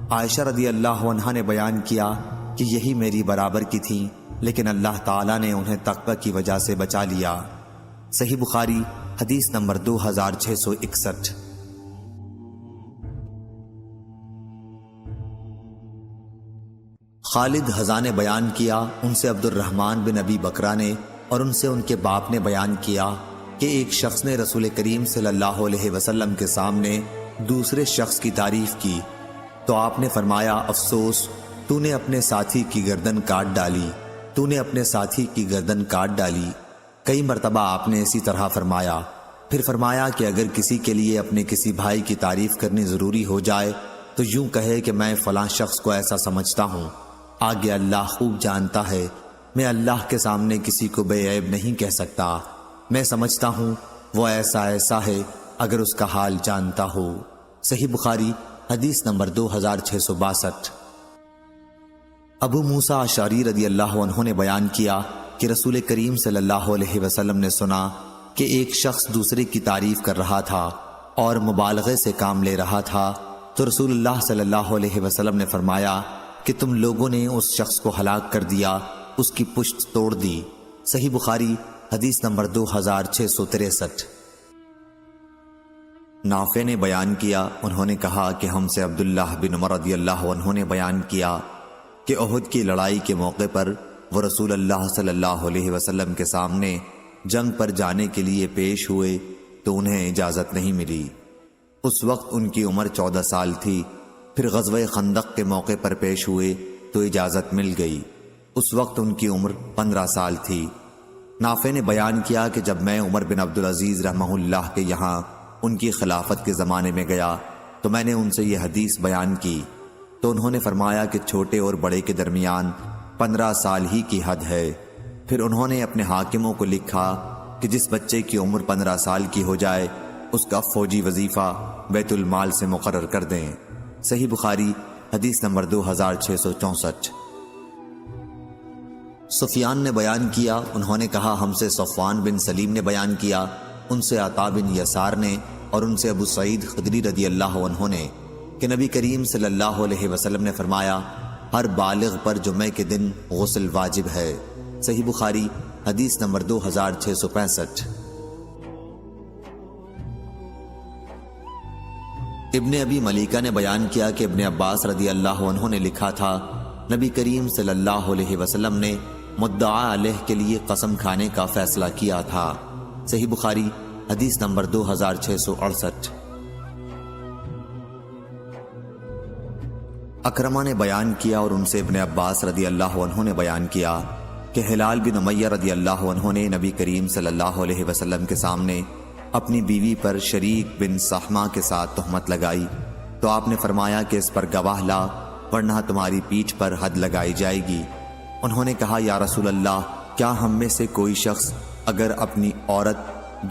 عائشہ رضی اللہ عنہا نے بیان کیا کہ یہی میری برابر کی تھیں، لیکن اللہ تعالیٰ نے انہیں تقوی کی وجہ سے بچا لیا۔ صحیح بخاری حدیث نمبر 2661۔ خالد حذا نے بیان کیا، ان سے عبد الرحمن بن ابی بکرہ نے اور ان سے ان کے باپ نے بیان کیا کہ ایک شخص نے رسول کریم صلی اللہ علیہ وسلم کے سامنے دوسرے شخص کی تعریف کی تو آپ نے فرمایا، افسوس، تو نے اپنے ساتھی کی گردن کاٹ ڈالی، تو نے اپنے ساتھی کی گردن کاٹ ڈالی۔ کئی مرتبہ آپ نے اسی طرح فرمایا۔ پھر فرمایا کہ اگر کسی کے لیے اپنے کسی بھائی کی تعریف کرنی ضروری ہو جائے تو یوں کہے کہ میں فلاں شخص کو ایسا سمجھتا ہوں، آگے اللہ خوب جانتا ہے، میں اللہ کے سامنے کسی کو بے عیب نہیں کہہ سکتا، میں سمجھتا ہوں وہ ایسا ہے اگر اس کا حال جانتا ہو۔ صحیح بخاری حدیث نمبر 2662۔ ابو موسیٰ اشعری رضی اللہ عنہ نے بیان کیا کہ رسول کریم صلی اللہ علیہ وسلم نے سنا کہ ایک شخص دوسرے کی تعریف کر رہا تھا اور مبالغے سے کام لے رہا تھا، تو رسول اللہ صلی اللہ علیہ وسلم نے فرمایا کہ تم لوگوں نے اس شخص کو ہلاک کر دیا، اس کی پشت توڑ دی۔ صحیح بخاری حدیث نمبر 2663۔ نافع نے بیان کیا، انہوں نے کہا کہ ہم سے عبداللہ بن عمر رضی اللہ عنہ نے بیان کیا کہ احد کی لڑائی کے موقع پر وہ رسول اللہ صلی اللہ علیہ وسلم کے سامنے جنگ پر جانے کے لیے پیش ہوئے تو انہیں اجازت نہیں ملی۔ اس وقت ان کی عمر 14 سال تھی۔ پھر غزوہ خندق کے موقع پر پیش ہوئے تو اجازت مل گئی۔ اس وقت ان کی عمر 15 سال تھی۔ نافع نے بیان کیا کہ جب میں عمر بن عبدالعزیز رحمہ اللہ کے یہاں ان کی خلافت کے زمانے میں گیا تو میں نے ان سے یہ حدیث بیان کی تو انہوں نے فرمایا کہ چھوٹے اور بڑے کے درمیان 15 سال ہی کی حد ہے۔ پھر انہوں نے اپنے حاکموں کو لکھا کہ جس بچے کی عمر 15 سال کی ہو جائے اس کا فوجی وظیفہ بیت المال سے مقرر کر دیں۔ صحیح بخاری حدیث نمبر 2664۔ سفیان نے بیان کیا، انہوں نے کہا ہم سے صفوان بن سلیم نے بیان کیا، ان سے عطا بن یسار نے اور ان سے ابو سعید خدری رضی اللہ عنہ نے کہ نبی کریم صلی اللہ علیہ وسلم نے فرمایا ہر بالغ پر جمعے کے دن غسل واجب ہے۔ صحیح بخاری حدیث نمبر 2665۔ ابن ابی ملیکہ نے بیان کیا کہ ابن عباس رضی اللہ عنہ نے لکھا تھا نبی کریم صلی اللہ علیہ وسلم نے مدعا علیہ کے لیے قسم کھانے کا فیصلہ کیا تھا۔ صحیح بخاری حدیث نمبر 2668۔ اکرمہ نے بیان کیا اور ان سے ابن عباس رضی اللہ عنہ نے بیان کیا کہ ہلال بن امیہ رضی اللہ عنہ نے نبی کریم صلی اللہ علیہ وسلم کے سامنے اپنی بیوی پر شریک بن صحمہ کے ساتھ تہمت لگائی تو آپ نے فرمایا کہ اس پر گواہ لا ورنہ تمہاری پیٹھ پر حد لگائی جائے گی۔ انہوں نے کہا یا رسول اللہ، کیا ہم میں سے کوئی شخص اگر اپنی عورت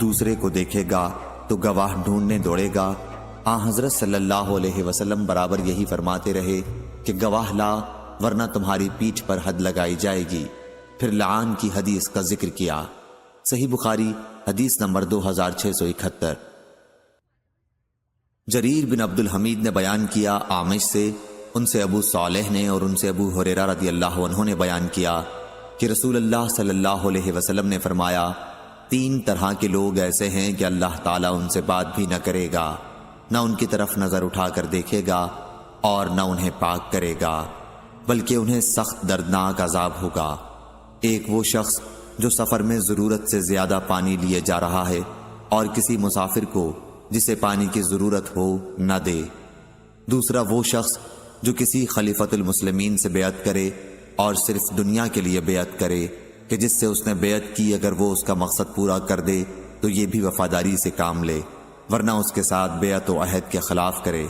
دوسرے کو دیکھے گا تو گواہ ڈھونڈنے دوڑے گا؟ حضرت صلی اللہ علیہ وسلم برابر یہی فرماتے رہے کہ گواہ لا ورنہ تمہاری پیٹھ پر حد لگائی جائے گی۔ پھر لعان کی حدیث کا ذکر کیا۔ صحیح بخاری حدیث نمبر 2671۔ جریر بن عبد الحمید نے بیان کیا اعمش سے، ان سے ابو صالح نے اور ان سے ابو ہریرہ رضی اللہ عنہ نے بیان کیا کہ رسول اللہ صلی اللہ علیہ وسلم نے فرمایا 3 طرح کے لوگ ایسے ہیں کہ اللہ تعالیٰ ان سے بات بھی نہ کرے گا، نہ ان کی طرف نظر اٹھا کر دیکھے گا اور نہ انہیں پاک کرے گا، بلکہ انہیں سخت دردناک عذاب ہوگا۔ ایک وہ شخص جو سفر میں ضرورت سے زیادہ پانی لیے جا رہا ہے اور کسی مسافر کو جسے پانی کی ضرورت ہو نہ دے۔ دوسرا وہ شخص جو کسی خلیفۃ المسلمین سے بیعت کرے اور صرف دنیا کے لیے بیعت کرے کہ جس سے اس نے بیعت کی اگر وہ اس کا مقصد پورا کر دے تو یہ بھی وفاداری سے کام لے ورنہ اس کے ساتھ بیعت و عہد کے خلاف کرے۔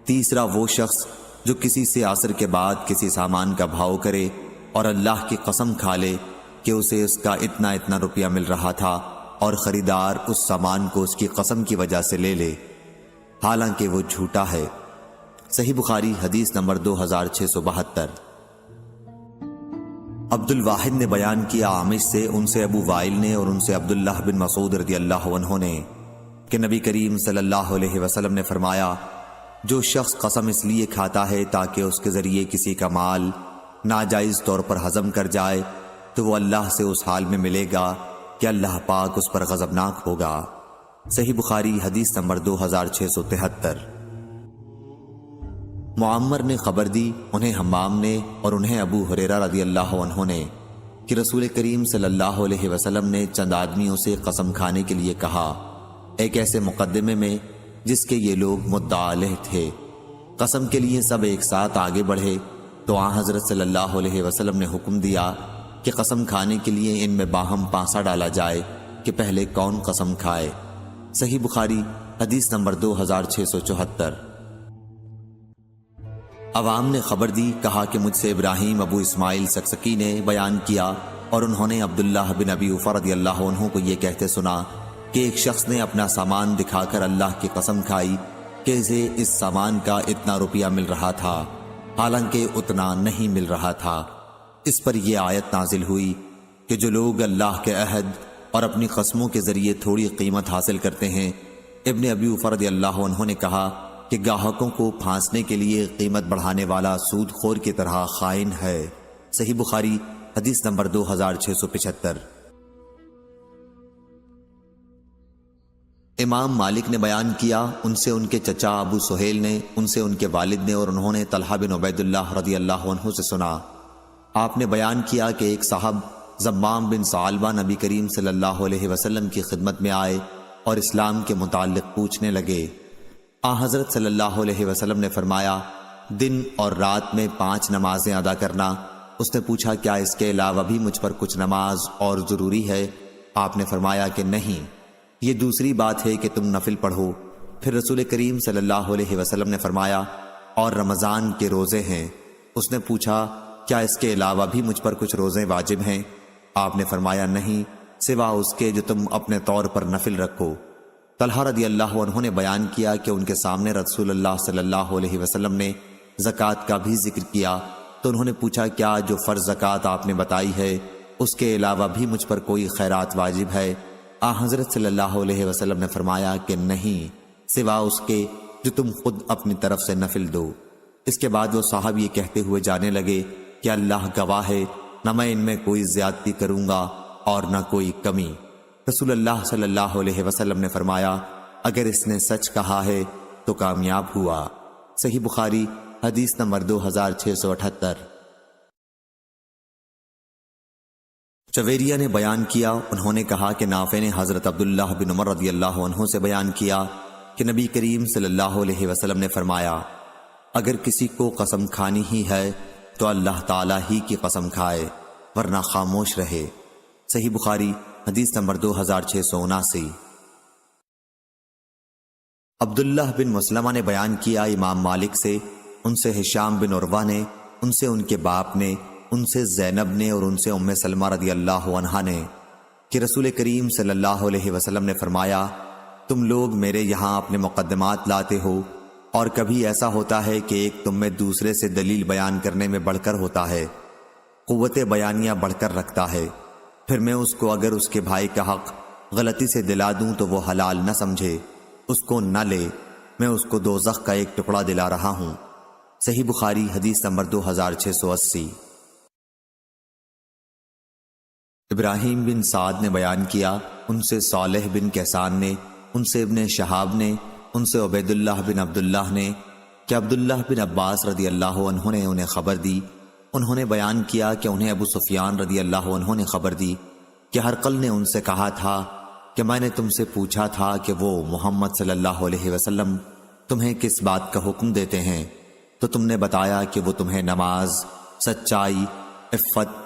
تیسرا وہ شخص جو کسی سے عصر کے بعد کسی سامان کا بھاؤ کرے اور اللہ کی قسم کھا لے کہ اسے اس کا اتنا روپیہ مل رہا تھا اور خریدار اس سامان کو اس کی قسم کی وجہ سے لے لے حالانکہ وہ جھوٹا ہے۔ صحیح بخاری حدیث نمبر 2672۔ عبد الواحد نے بیان کیا عامش سے، ان سے ابو وائل نے اور ان سے عبداللہ بن مسعود رضی اللہ عنہ نے کہ نبی کریم صلی اللہ علیہ وسلم نے فرمایا جو شخص قسم اس لیے کھاتا ہے تاکہ اس کے ذریعے کسی کا مال ناجائز طور پر ہضم کر جائے تو وہ اللہ سے اس حال میں ملے گا کہ اللہ پاک اس پر غضبناک ہوگا۔ صحیح بخاری حدیث نمبر 2673۔ معمر نے خبر دی، انہیں حمام نے اور انہیں ابو ہریرہ رضی اللہ عنہ نے کہ رسول کریم صلی اللہ علیہ وسلم نے چند آدمیوں سے قسم کھانے کے لیے کہا، ایک ایسے مقدمے میں جس کے یہ لوگ مدعا علیہ تھے۔ قسم کے لیے سب ایک ساتھ آگے بڑھے تو حضرت صلی اللہ علیہ وسلم نے حکم دیا کہ قسم کھانے کے لیے ان میں باہم پانسا ڈالا جائے کہ پہلے کون قسم کھائے۔ صحیح بخاری حدیث نمبر 2674۔ عوام نے خبر دی، کہا کہ مجھ سے ابراہیم ابو اسماعیل سکسکی نے بیان کیا اور انہوں نے عبداللہ بن ابی اوفا رضی اللہ عنہ کو یہ کہتے سنا کہ ایک شخص نے اپنا سامان دکھا کر اللہ کی قسم کھائی کہ اسے اس سامان کا اتنا روپیہ مل رہا تھا حالانکہ اتنا نہیں مل رہا تھا۔ اس پر یہ آیت نازل ہوئی کہ جو لوگ اللہ کے عہد اور اپنی قسموں کے ذریعے تھوڑی قیمت حاصل کرتے ہیں، ابن ابی اوفا رضی اللہ عنہ نے کہا کہ گاہکوں کو پھانسنے کے لیے قیمت بڑھانے والا سود خور کی طرح خائن ہے۔ صحیح بخاری حدیث نمبر 2675۔ امام مالک نے بیان کیا ان سے ان کے چچا ابو سہیل نے، ان سے ان کے والد نے، اور انہوں نے طلحہ بن عبید اللہ رضی اللہ عنہ سے سنا۔ آپ نے بیان کیا کہ ایک صاحب زمام بن ثعلبہ نبی کریم صلی اللہ علیہ وسلم کی خدمت میں آئے اور اسلام کے متعلق پوچھنے لگے۔ حضرت صلی اللہ علیہ وسلم نے فرمایا، دن اور رات میں 5 نمازیں ادا کرنا۔ اس نے پوچھا، کیا اس کے علاوہ بھی مجھ پر کچھ نماز اور ضروری ہے؟ آپ نے فرمایا کہ نہیں، یہ دوسری بات ہے کہ تم نفل پڑھو۔ پھر رسول کریم صلی اللہ علیہ وسلم نے فرمایا، اور رمضان کے روزے ہیں۔ اس نے پوچھا، کیا اس کے علاوہ بھی مجھ پر کچھ روزے واجب ہیں؟ آپ نے فرمایا نہیں، سوا اس کے جو تم اپنے طور پر نفل رکھو۔ طلحہ رضی اللہ عنہ نے بیان کیا کہ ان کے سامنے رسول اللہ صلی اللہ علیہ وسلم نے زکوٰۃ کا بھی ذکر کیا، تو انہوں نے پوچھا، کیا جو فرض زکوٰۃ آپ نے بتائی ہے اس کے علاوہ بھی مجھ پر کوئی خیرات واجب ہے؟ حضرت صلی اللہ علیہ وسلم نے فرمایا کہ نہیں، سوا اس کے جو تم خود اپنی طرف سے نفل دو۔ اس کے بعد وہ صاحب یہ کہتے ہوئے جانے لگے کہ اللہ گواہ ہے، نہ میں ان میں کوئی زیادتی کروں گا اور نہ کوئی کمی۔ رسول اللہ صلی اللہ علیہ وسلم نے فرمایا، اگر اس نے سچ کہا ہے تو کامیاب ہوا۔ صحیح بخاری حدیث نمبر 2678۔ چویریہ نے بیان کیا، انہوں نے کہا کہ نافع نے حضرت عبداللہ بن عمر رضی اللہ عنہ سے بیان کیا کہ نبی کریم صلی اللہ علیہ وسلم نے فرمایا، اگر کسی کو قسم کھانی ہی ہے تو اللہ تعالیٰ ہی کی قسم کھائے، ورنہ خاموش رہے۔ صحیح بخاری حدیث نمبر 2679۔ عبداللہ بن مسلمہ نے بیان کیا امام مالک سے، ان سے ہشام بن عروہ نے، ان سے ان کے باپ نے، ان سے زینب نے، اور ان سے ام سلمہ رضی اللہ عنہا نے کہ رسول کریم صلی اللہ علیہ وسلم نے فرمایا، تم لوگ میرے یہاں اپنے مقدمات لاتے ہو، اور کبھی ایسا ہوتا ہے کہ ایک تم میں دوسرے سے دلیل بیان کرنے میں بڑھ کر ہوتا ہے، قوت بیانیہ بڑھ کر رکھتا ہے، پھر میں اس کو اگر اس کے بھائی کا حق غلطی سے دلا دوں تو وہ حلال نہ سمجھے، اس کو نہ لے، میں اس کو دوزخ کا ایک ٹکڑا دلا رہا ہوں۔ صحیح بخاری حدیث نمبر 2680۔ ابراہیم بن سعد نے بیان کیا، ان سے صالح بن کیسان نے، ان سے ابن شہاب نے، ان سے عبید اللہ بن عبداللہ نے کہ عبداللہ بن عباس رضی اللہ عنہ نے انہیں خبر دی۔ انہوں نے بیان کیا کہ انہیں ابو سفیان رضی اللہ عنہ نے خبر دی کہ ہرقل نے ان سے کہا تھا کہ میں نے تم سے پوچھا تھا کہ وہ محمد صلی اللہ علیہ وسلم تمہیں کس بات کا حکم دیتے ہیں، تو تم نے بتایا کہ وہ تمہیں نماز، سچائی، عفت،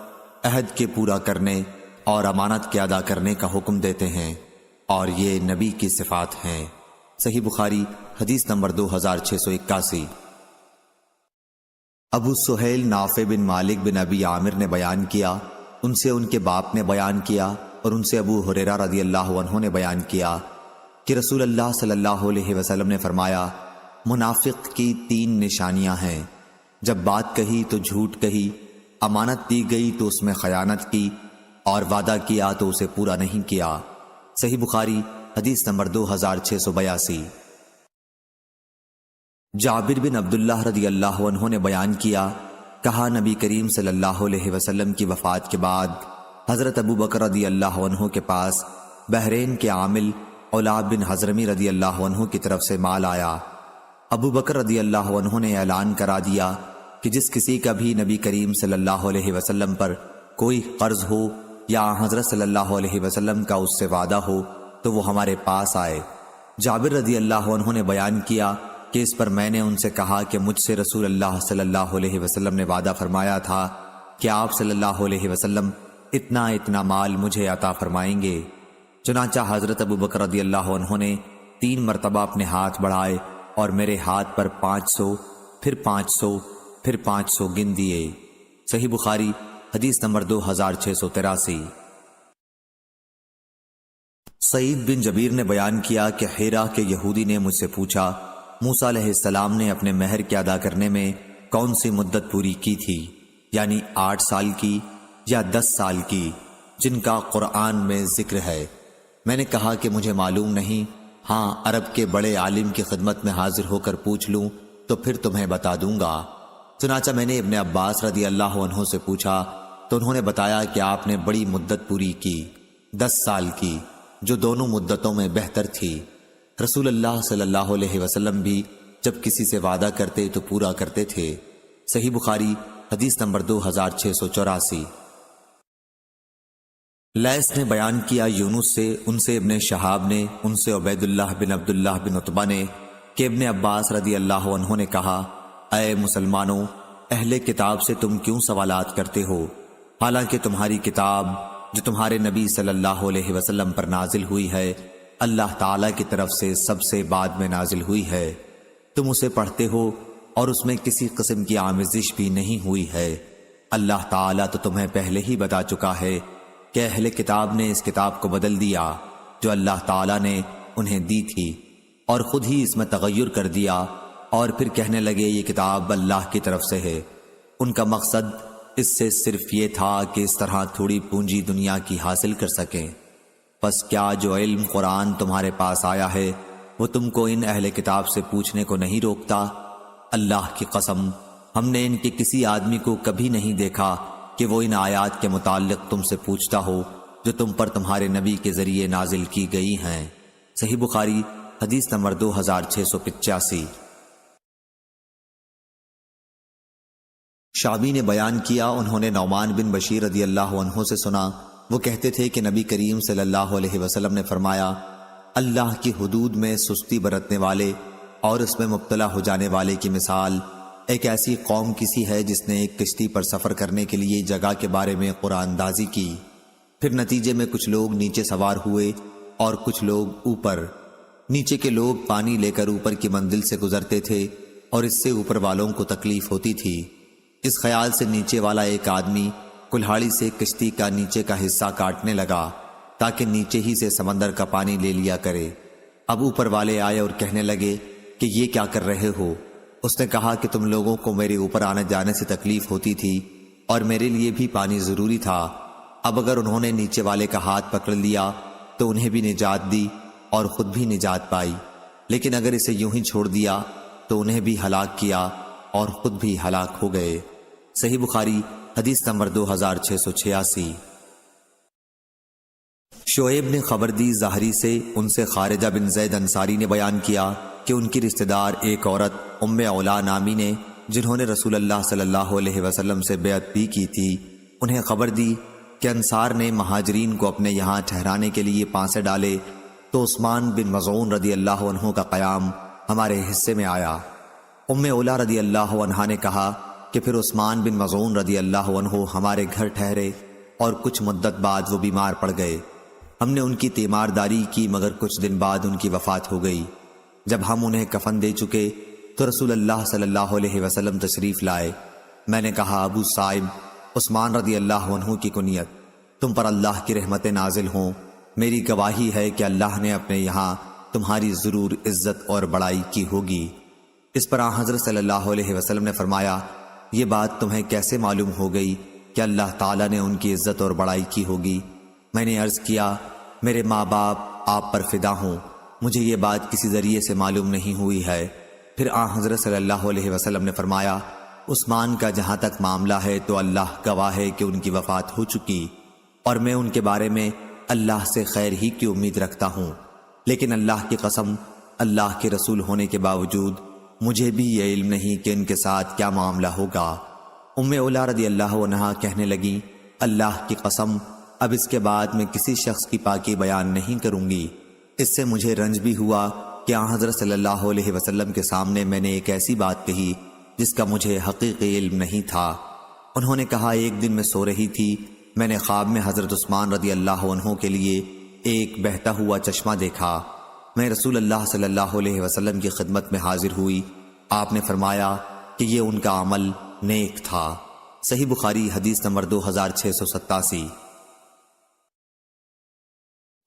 عہد کے پورا کرنے اور امانت کے ادا کرنے کا حکم دیتے ہیں، اور یہ نبی کی صفات ہیں۔ صحیح بخاری حدیث نمبر 2681۔ ابو سہیل نافع بن مالک بن ابی عامر نے بیان کیا، ان سے ان کے باپ نے بیان کیا، اور ان سے ابو ہریرہ رضی اللہ عنہ نے بیان کیا کہ رسول اللہ صلی اللہ علیہ وسلم نے فرمایا، منافق کی 3 نشانیاں ہیں، جب بات کہی تو جھوٹ کہی، امانت دی گئی تو اس میں خیانت کی، اور وعدہ کیا تو اسے پورا نہیں کیا۔ صحیح بخاری حدیث نمبر 2682۔ جابر بن عبداللہ رضی اللہ عنہ نے بیان کیا، کہا نبی کریم صلی اللہ علیہ وسلم کی وفات کے بعد حضرت ابو بکر رضی اللہ عنہ کے پاس بحرین کے عامل علاب بن حضرمی رضی اللہ عنہ کی طرف سے مال آیا۔ ابو بکر رضی اللہ عنہ نے اعلان کرا دیا کہ جس کسی کا بھی نبی کریم صلی اللہ علیہ وسلم پر کوئی قرض ہو یا حضرت صلی اللہ علیہ وسلم کا اس سے وعدہ ہو تو وہ ہمارے پاس آئے۔ جابر رضی اللہ عنہ نے بیان کیا کہ اس پر میں نے ان سے کہا کہ مجھ سے رسول اللہ صلی اللہ علیہ وسلم نے وعدہ فرمایا تھا کہ آپ صلی اللہ علیہ وسلم اتنا اتنا مال مجھے عطا فرمائیں گے۔ چنانچہ حضرت ابو بکر رضی اللہ عنہ نے 3 مرتبہ اپنے ہاتھ بڑھائے اور میرے ہاتھ پر 500، پھر 500، پھر 500 گن دیے۔ صحیح بخاری حدیث نمبر 2683۔ سعید بن جبیر نے بیان کیا کہ حیرہ کے یہودی نے مجھ سے پوچھا، موسیٰ علیہ السلام نے اپنے مہر کے ادا کرنے میں کون سی مدت پوری کی تھی، یعنی 8 سال کی یا 10 سال کی، جن کا قرآن میں ذکر ہے؟ میں نے کہا کہ مجھے معلوم نہیں، ہاں عرب کے بڑے عالم کی خدمت میں حاضر ہو کر پوچھ لوں تو پھر تمہیں بتا دوں گا۔ چنانچہ میں نے ابن عباس رضی اللہ عنہ سے پوچھا تو انہوں نے بتایا کہ آپ نے بڑی مدت پوری کی، 10 سال کی، جو دونوں مدتوں میں بہتر تھی۔ رسول اللہ صلی اللہ علیہ وسلم بھی جب کسی سے وعدہ کرتے تو پورا کرتے تھے۔ صحیح بخاری حدیث نمبر 2684۔ لیث نے بیان کیا یونس سے، ان سے ابن شہاب نے، ان سے عبید اللہ بن عبداللہ بن عتبہ نے کہ ابن عباس رضی اللہ عنہ نے کہا، اے مسلمانوں، اہل کتاب سے تم کیوں سوالات کرتے ہو، حالانکہ تمہاری کتاب جو تمہارے نبی صلی اللہ علیہ وسلم پر نازل ہوئی ہے اللہ تعالیٰ کی طرف سے سب سے بعد میں نازل ہوئی ہے، تم اسے پڑھتے ہو اور اس میں کسی قسم کی آمیزش بھی نہیں ہوئی ہے۔ اللہ تعالیٰ تو تمہیں پہلے ہی بتا چکا ہے کہ اہل کتاب نے اس کتاب کو بدل دیا جو اللہ تعالیٰ نے انہیں دی تھی، اور خود ہی اس میں تغیر کر دیا، اور پھر کہنے لگے یہ کتاب اللہ کی طرف سے ہے۔ ان کا مقصد اس سے صرف یہ تھا کہ اس طرح تھوڑی پونجی دنیا کی حاصل کر سکیں۔ پس کیا جو علم قرآن تمہارے پاس آیا ہے وہ تم کو ان اہل کتاب سے پوچھنے کو نہیں روکتا؟ اللہ کی قسم، ہم نے ان کے کسی آدمی کو کبھی نہیں دیکھا کہ وہ ان آیات کے متعلق تم سے پوچھتا ہو جو تم پر تمہارے نبی کے ذریعے نازل کی گئی ہیں۔ صحیح بخاری حدیث نمبر 2685۔ شعبی نے بیان کیا، انہوں نے نعمان بن بشیر رضی اللہ عنہ سے سنا، وہ کہتے تھے کہ نبی کریم صلی اللہ علیہ وسلم نے فرمایا، اللہ کی حدود میں سستی برتنے والے اور اس میں مبتلا ہو جانے والے کی مثال ایک ایسی قوم کی سی ہے جس نے ایک کشتی پر سفر کرنے کے لیے جگہ کے بارے میں قرآن دازی کی، پھر نتیجے میں کچھ لوگ نیچے سوار ہوئے اور کچھ لوگ اوپر۔ نیچے کے لوگ پانی لے کر اوپر کی منزل سے گزرتے تھے اور اس سے اوپر والوں کو تکلیف ہوتی تھی۔ اس خیال سے نیچے والا ایک آدمی کلہاڑی سے کشتی کا نیچے کا حصہ کاٹنے لگا تاکہ نیچے ہی سے سمندر کا پانی لے لیا کرے۔ اب اوپر والے آئے اور کہنے لگے کہ یہ کیا کر رہے ہو؟ اس نے کہا کہ تم لوگوں کو میرے اوپر آنے جانے سے تکلیف ہوتی تھی اور میرے لیے بھی پانی ضروری تھا۔ اب اگر انہوں نے نیچے والے کا ہاتھ پکڑ لیا تو انہیں بھی نجات دی اور خود بھی نجات پائی، لیکن اگر اسے یوں ہی چھوڑ دیا تو انہیں بھی ہلاک کیا اور خود بھی ہلاک ہو گئے۔ صحیح بخاری حدیث نمبر 2686۔ شعیب نے خبر دی زہری سے، ان سے خارجہ بن زید انصاری نے بیان کیا کہ ان کی رشتہ دار ایک عورت ام اولا نامی نے، جنہوں نے رسول اللہ صلی اللہ علیہ وسلم سے بیعت بھی کی تھی، انہیں خبر دی کہ انصار نے مہاجرین کو اپنے یہاں ٹھہرانے کے لیے پانسے ڈالے تو عثمان بن مظعون رضی اللہ عنہ کا قیام ہمارے حصے میں آیا۔ ام اولا رضی اللہ عنہا نے کہا کہ پھر عثمان بن مظعون رضی اللہ عنہ ہمارے گھر ٹھہرے اور کچھ مدت بعد وہ بیمار پڑ گئے۔ ہم نے ان کی تیمارداری کی مگر کچھ دن بعد ان کی وفات ہو گئی۔ جب ہم انہیں کفن دے چکے تو رسول اللہ صلی اللہ علیہ وسلم تشریف لائے۔ میں نے کہا، ابو صائب، عثمان رضی اللہ عنہ کی کنیت، تم پر اللہ کی رحمتیں نازل ہوں، میری گواہی ہے کہ اللہ نے اپنے یہاں تمہاری ضرور عزت اور بڑائی کی ہوگی۔ اس پر حضرت صلی اللہ علیہ وسلم نے فرمایا، یہ بات تمہیں کیسے معلوم ہو گئی کہ اللہ تعالیٰ نے ان کی عزت اور بڑائی کی ہوگی؟ میں نے عرض کیا، میرے ماں باپ آپ پر فدا ہوں، مجھے یہ بات کسی ذریعے سے معلوم نہیں ہوئی ہے۔ پھر حضرت صلی اللہ علیہ وسلم نے فرمایا، عثمان کا جہاں تک معاملہ ہے تو اللہ گواہ ہے کہ ان کی وفات ہو چکی، اور میں ان کے بارے میں اللہ سے خیر ہی کی امید رکھتا ہوں، لیکن اللہ کی قسم، اللہ کے رسول ہونے کے باوجود مجھے بھی یہ علم نہیں کہ ان کے ساتھ کیا معاملہ ہوگا۔ ام اولا رضی اللہ عنہا کہنے لگی، اللہ کی قسم، اب اس کے بعد میں کسی شخص کی پاکی بیان نہیں کروں گی۔ اس سے مجھے رنج بھی ہوا کہ حضرت صلی اللہ علیہ وسلم کے سامنے میں نے ایک ایسی بات کہی جس کا مجھے حقیقی علم نہیں تھا۔ انہوں نے کہا، ایک دن میں سو رہی تھی، میں نے خواب میں حضرت عثمان رضی اللہ عنہ کے لیے ایک بہتا ہوا چشمہ دیکھا۔ میں رسول اللہ صلی اللہ علیہ وسلم کی خدمت میں حاضر ہوئی، آپ نے فرمایا کہ یہ ان کا عمل نیک تھا۔ صحیح بخاری حدیث نمبر 2687۔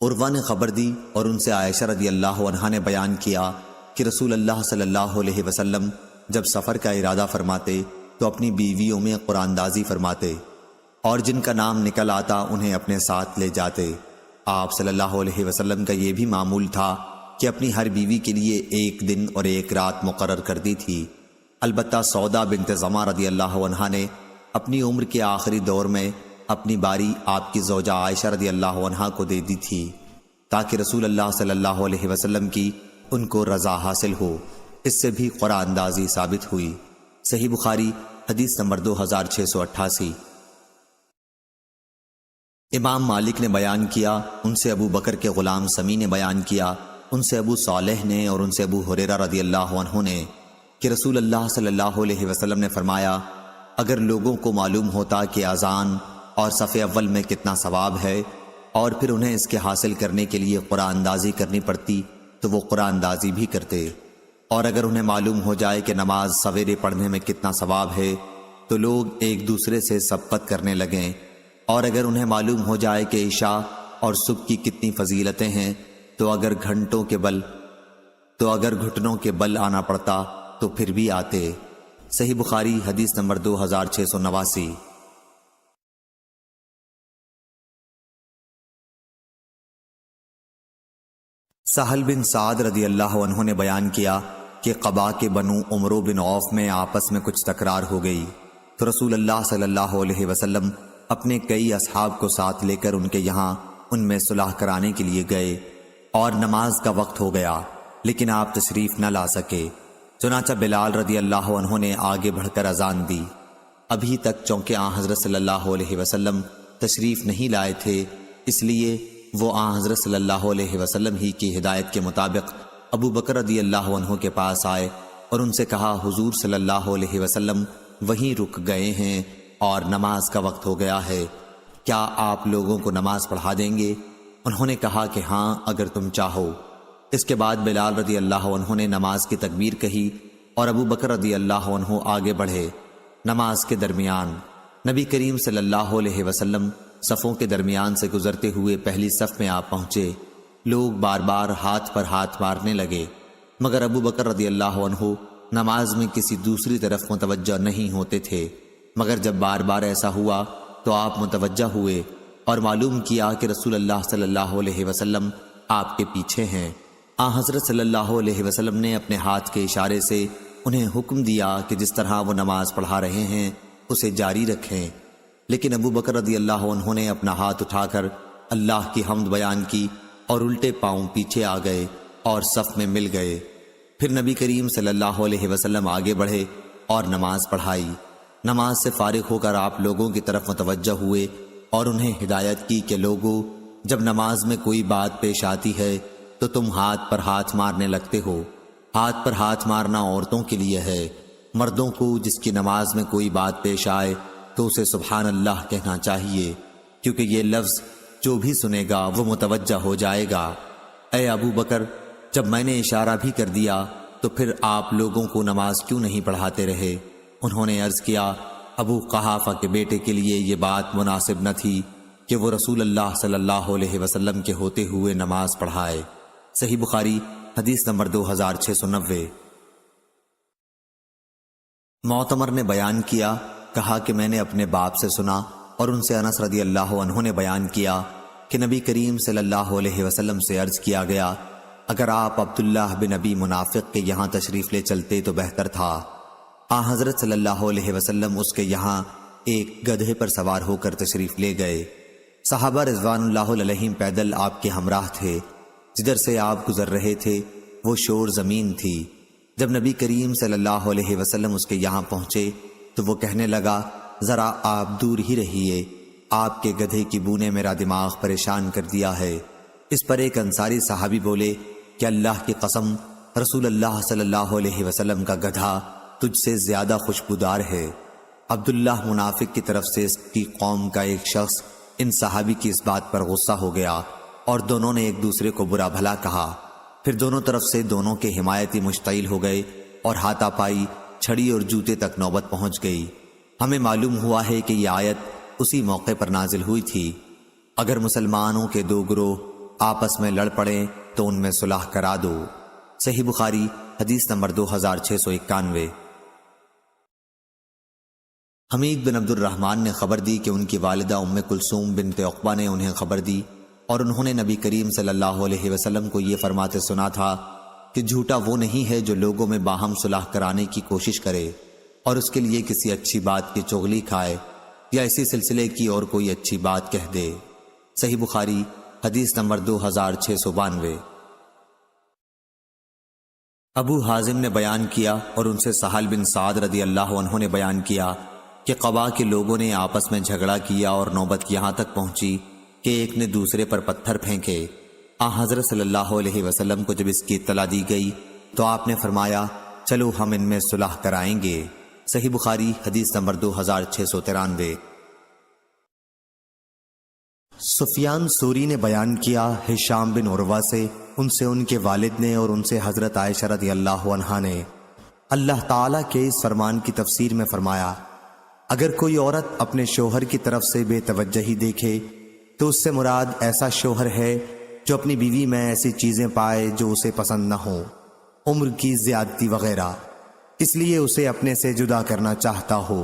عروہ نے خبر دی اور ان سے عائشہ رضی اللہ عنہا نے بیان کیا کہ رسول اللہ صلی اللہ علیہ وسلم جب سفر کا ارادہ فرماتے تو اپنی بیویوں میں قرآن دازی فرماتے اور جن کا نام نکل آتا انہیں اپنے ساتھ لے جاتے۔ آپ صلی اللہ علیہ وسلم کا یہ بھی معمول تھا کہ اپنی ہر بیوی کے لیے ایک دن اور ایک رات مقرر کر دی تھی۔ البتہ سودا بنت زمع رضی اللہ عنہا نے اپنی عمر کے آخری دور میں اپنی باری آپ کی زوجہ عائشہ رضی اللہ عنہا کو دے دی تھی تاکہ رسول اللہ صلی اللہ علیہ وسلم کی ان کو رضا حاصل ہو۔ اس سے بھی قرآن اندازی ثابت ہوئی۔ صحیح بخاری حدیث نمبر 2688۔ امام مالک نے بیان کیا، ان سے ابو بکر کے غلام سمی نے بیان کیا، ان سے ابو صالح نے اور ان سے ابو ہریرہ رضی اللہ عنہ نے کہ رسول اللہ صلی اللہ علیہ وسلم نے فرمایا، اگر لوگوں کو معلوم ہوتا کہ اذان اور صف اول میں کتنا ثواب ہے اور پھر انہیں اس کے حاصل کرنے کے لیے قرآن اندازی کرنی پڑتی تو وہ قرآن اندازی بھی کرتے، اور اگر انہیں معلوم ہو جائے کہ نماز سویرے پڑھنے میں کتنا ثواب ہے تو لوگ ایک دوسرے سے سبقت کرنے لگیں، اور اگر انہیں معلوم ہو جائے کہ عشاء اور صبح کی کتنی فضیلتیں ہیں تو اگر گھٹنوں کے بل آنا پڑتا تو پھر بھی آتے۔ صحیح بخاری حدیث نمبر 2689۔ سہل بن سعد رضی اللہ عنہ نے بیان کیا کہ قبا کے بنو عمرو بن عوف میں آپس میں کچھ تکرار ہو گئی تو رسول اللہ صلی اللہ علیہ وسلم اپنے کئی اصحاب کو ساتھ لے کر ان کے یہاں ان میں صلح کرانے کے لیے گئے، اور نماز کا وقت ہو گیا لیکن آپ تشریف نہ لا سکے۔ چنانچہ بلال رضی اللہ عنہ نے آگے بڑھ کر اذان دی۔ ابھی تک چونکہ آن حضرت صلی اللہ علیہ وسلم تشریف نہیں لائے تھے، اس لیے وہ آن حضرت صلی اللہ علیہ وسلم ہی کی ہدایت کے مطابق ابو بکر رضی اللہ عنہ کے پاس آئے اور ان سے کہا، حضور صلی اللہ علیہ وسلم وہیں رک گئے ہیں اور نماز کا وقت ہو گیا ہے، کیا آپ لوگوں کو نماز پڑھا دیں گے؟ انہوں نے کہا کہ ہاں اگر تم چاہو۔ اس کے بعد بلال رضی اللہ عنہ نے نماز کی تکبیر کہی اور ابو بکر رضی اللہ عنہ آگے بڑھے۔ نماز کے درمیان نبی کریم صلی اللہ علیہ وسلم صفوں کے درمیان سے گزرتے ہوئے پہلی صف میں آپ پہنچے۔ لوگ بار بار ہاتھ پر ہاتھ مارنے لگے، مگر ابو بکر رضی اللہ عنہ نماز میں کسی دوسری طرف متوجہ نہیں ہوتے تھے، مگر جب بار بار ایسا ہوا تو آپ متوجہ ہوئے اور معلوم کیا کہ رسول اللہ صلی اللہ علیہ وسلم آپ کے پیچھے ہیں۔ آن حضرت صلی اللہ علیہ وسلم نے اپنے ہاتھ کے اشارے سے انہیں حکم دیا کہ جس طرح وہ نماز پڑھا رہے ہیں اسے جاری رکھیں، لیکن ابو بکر رضی اللہ عنہ نے اپنا ہاتھ اٹھا کر اللہ کی حمد بیان کی اور الٹے پاؤں پیچھے آ گئے اور صف میں مل گئے۔ پھر نبی کریم صلی اللہ علیہ وسلم آگے بڑھے اور نماز پڑھائی۔ نماز سے فارغ ہو کر آپ لوگوں کی طرف متوجہ ہوئے اور انہیں ہدایت کی کہ لوگوں، جب نماز میں کوئی بات پیش آتی ہے تو تم ہاتھ پر ہاتھ مارنے لگتے ہو۔ ہاتھ پر ہاتھ مارنا عورتوں کے لیے ہے، مردوں کو جس کی نماز میں کوئی بات پیش آئے تو اسے سبحان اللہ کہنا چاہیے، کیونکہ یہ لفظ جو بھی سنے گا وہ متوجہ ہو جائے گا۔ اے ابو بکر، جب میں نے اشارہ بھی کر دیا تو پھر آپ لوگوں کو نماز کیوں نہیں پڑھاتے رہے؟ انہوں نے عرض کیا، ابو قحافہ کے بیٹے کے لیے یہ بات مناسب نہ تھی کہ وہ رسول اللہ صلی اللہ علیہ وسلم کے ہوتے ہوئے نماز پڑھائے۔ صحیح بخاری حدیث نمبر 2690۔ معتمر نے بیان کیا، کہا کہ میں نے اپنے باپ سے سنا اور ان سے انس رضی اللہ عنہ نے بیان کیا کہ نبی کریم صلی اللہ علیہ وسلم سے عرض کیا گیا، اگر آپ عبداللہ بن ابی منافق کے یہاں تشریف لے چلتے تو بہتر تھا۔ آن حضرت صلی اللہ علیہ وسلم اس کے یہاں ایک گدھے پر سوار ہو کر تشریف لے گئے۔ صحابہ رضوان اللہ علیہم پیدل آپ کے ہمراہ تھے۔ جدھر سے آپ گزر رہے تھے وہ شور زمین تھی۔ جب نبی کریم صلی اللہ علیہ وسلم اس کے یہاں پہنچے تو وہ کہنے لگا، ذرا آپ دور ہی رہیے، آپ کے گدھے کی بو نے میرا دماغ پریشان کر دیا ہے۔ اس پر ایک انصاری صحابی بولے کہ اللہ کی قسم، رسول اللہ صلی اللہ علیہ وسلم کا گدھا تجھ سے زیادہ خوشبودار ہے۔ عبداللہ منافق کی طرف سے اس کی قوم کا ایک شخص ان صحابی کی اس بات پر غصہ ہو گیا اور دونوں نے ایک دوسرے کو برا بھلا کہا۔ پھر دونوں طرف سے دونوں کے حمایتی مشتعل ہو گئے اور ہاتھا پائی، چھڑی اور جوتے تک نوبت پہنچ گئی۔ ہمیں معلوم ہوا ہے کہ یہ آیت اسی موقع پر نازل ہوئی تھی، اگر مسلمانوں کے دو گروہ آپس میں لڑ پڑیں تو ان میں صلح کرا دو۔ صحیح بخاری حدیث نمبر 2691۔ حمید بن عبد الرحمن نے خبر دی کہ ان کی والدہ ام کلثوم بنت عقبہ نے انہیں خبر دی اور انہوں نے نبی کریم صلی اللہ علیہ وسلم کو یہ فرماتے سنا تھا کہ جھوٹا وہ نہیں ہے جو لوگوں میں باہم صلح کرانے کی کوشش کرے اور اس کے لیے کسی اچھی بات کی چغلی کھائے یا اسی سلسلے کی اور کوئی اچھی بات کہہ دے۔ صحیح بخاری حدیث نمبر 2692۔ ابو حازم نے بیان کیا اور ان سے سہل بن سعد رضی اللہ عنہ نے بیان کیا کہ قبا کے لوگوں نے آپس میں جھگڑا کیا اور نوبت یہاں تک پہنچی کہ ایک نے دوسرے پر پتھر پھینکے۔ حضرت صلی اللہ علیہ وسلم کو جب اس کی اطلاع دی گئی تو آپ نے فرمایا چلو ہم ان میں صلح کرائیں گے۔ صحیح بخاری حدیث نمبر 2693۔ سفیان ثوری نے بیان کیا ہشام بن عروہ سے، ان سے ان کے والد نے اور ان سے حضرت عائشہ رضی اللہ عنہا نے اللہ تعالیٰ کے اس فرمان کی تفسیر میں فرمایا، اگر کوئی عورت اپنے شوہر کی طرف سے بے توجہی دیکھے تو اس سے مراد ایسا شوہر ہے جو اپنی بیوی میں ایسی چیزیں پائے جو اسے پسند نہ ہوں، عمر کی زیادتی وغیرہ، اس لیے اسے اپنے سے جدا کرنا چاہتا ہو،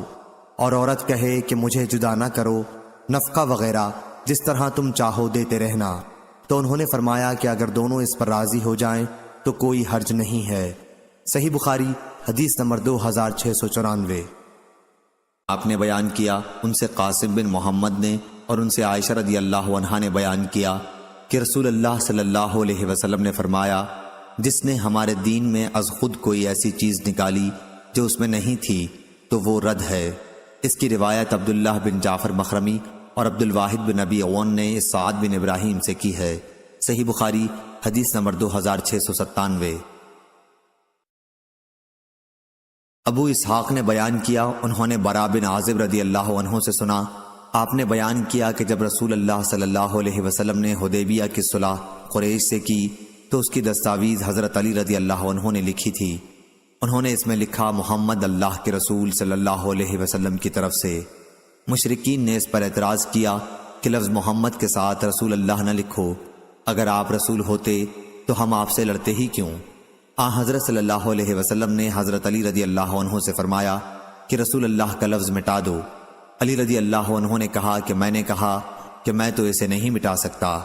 اور عورت کہے کہ مجھے جدا نہ کرو، نفقہ وغیرہ جس طرح تم چاہو دیتے رہنا، تو انہوں نے فرمایا کہ اگر دونوں اس پر راضی ہو جائیں تو کوئی حرج نہیں ہے۔ صحیح بخاری حدیث نمبر 2694۔ آپ نے بیان کیا ان سے قاسم بن محمد نے اور ان سے عائشہ رضی اللہ عنہا نے بیان کیا کہ رسول اللہ صلی اللہ علیہ وسلم نے فرمایا، جس نے ہمارے دین میں از خود کوئی ایسی چیز نکالی جو اس میں نہیں تھی تو وہ رد ہے۔ اس کی روایت عبداللہ بن جعفر مخرمی اور عبد الواحد بن ابی عون نے سعد بن ابراہیم سے کی ہے۔ صحیح بخاری حدیث نمبر 2697۔ ابو اسحاق نے بیان کیا انہوں نے برا بن عازب رضی اللہ عنہ سے سنا، آپ نے بیان کیا کہ جب رسول اللہ صلی اللہ علیہ وسلم نے حدیبیہ کی صلح قریش سے کی تو اس کی دستاویز حضرت علی رضی اللہ عنہ نے لکھی تھی۔ انہوں نے اس میں لکھا محمد اللہ کے رسول صلی اللہ علیہ وسلم کی طرف سے۔ مشرکین نے اس پر اعتراض کیا کہ لفظ محمد کے ساتھ رسول اللہ نہ لکھو، اگر آپ رسول ہوتے تو ہم آپ سے لڑتے ہی کیوں؟ حضرت صلی اللہ علیہ وسلم نے حضرت علی رضی اللہ عنہ سے فرمایا کہ رسول اللہ کا لفظ مٹا دو۔ علی رضی اللہ عنہ نے کہا کہ میں نے کہا کہ میں تو اسے نہیں مٹا سکتا،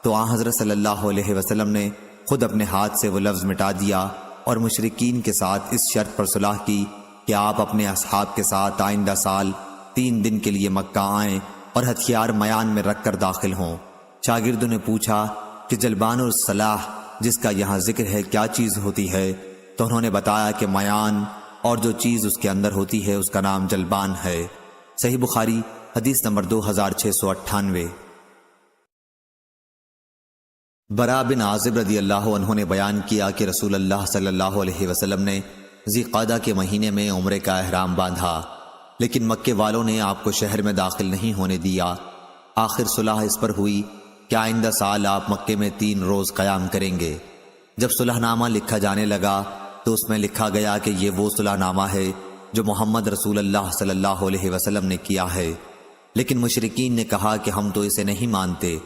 تو حضرت صلی اللہ علیہ وسلم نے خود اپنے ہاتھ سے وہ لفظ مٹا دیا اور مشرکین کے ساتھ اس شرط پر صلح کی کہ آپ اپنے اصحاب کے ساتھ آئندہ سال 3 دن کے لیے مکہ آئیں اور ہتھیار میان میں رکھ کر داخل ہوں۔ شاگردوں نے پوچھا کہ جلبان الصلاح جس کا یہاں ذکر ہے کیا چیز ہوتی ہے؟ تو انہوں نے بتایا کہ میان اور جو چیز اس کے اندر ہوتی ہے اس کا نام جلبان ہے۔ صحیح بخاری حدیث نمبر 2698۔ برا بن عازب رضی اللہ عنہ نے بیان کیا کہ رسول اللہ صلی اللہ علیہ وسلم نے ذی قعدہ کے مہینے میں عمرے کا احرام باندھا، لیکن مکے والوں نے آپ کو شہر میں داخل نہیں ہونے دیا۔ آخر صلح اس پر ہوئی کہ آئندہ سال آپ مکے میں 3 روز قیام کریں گے۔ جب صلح نامہ لکھا جانے لگا تو اس میں لکھا گیا کہ یہ وہ صلح نامہ ہے جو محمد رسول اللہ صلی اللہ علیہ وسلم نے کیا ہے، لیکن مشرکین نے کہا کہ ہم تو اسے نہیں مانتے،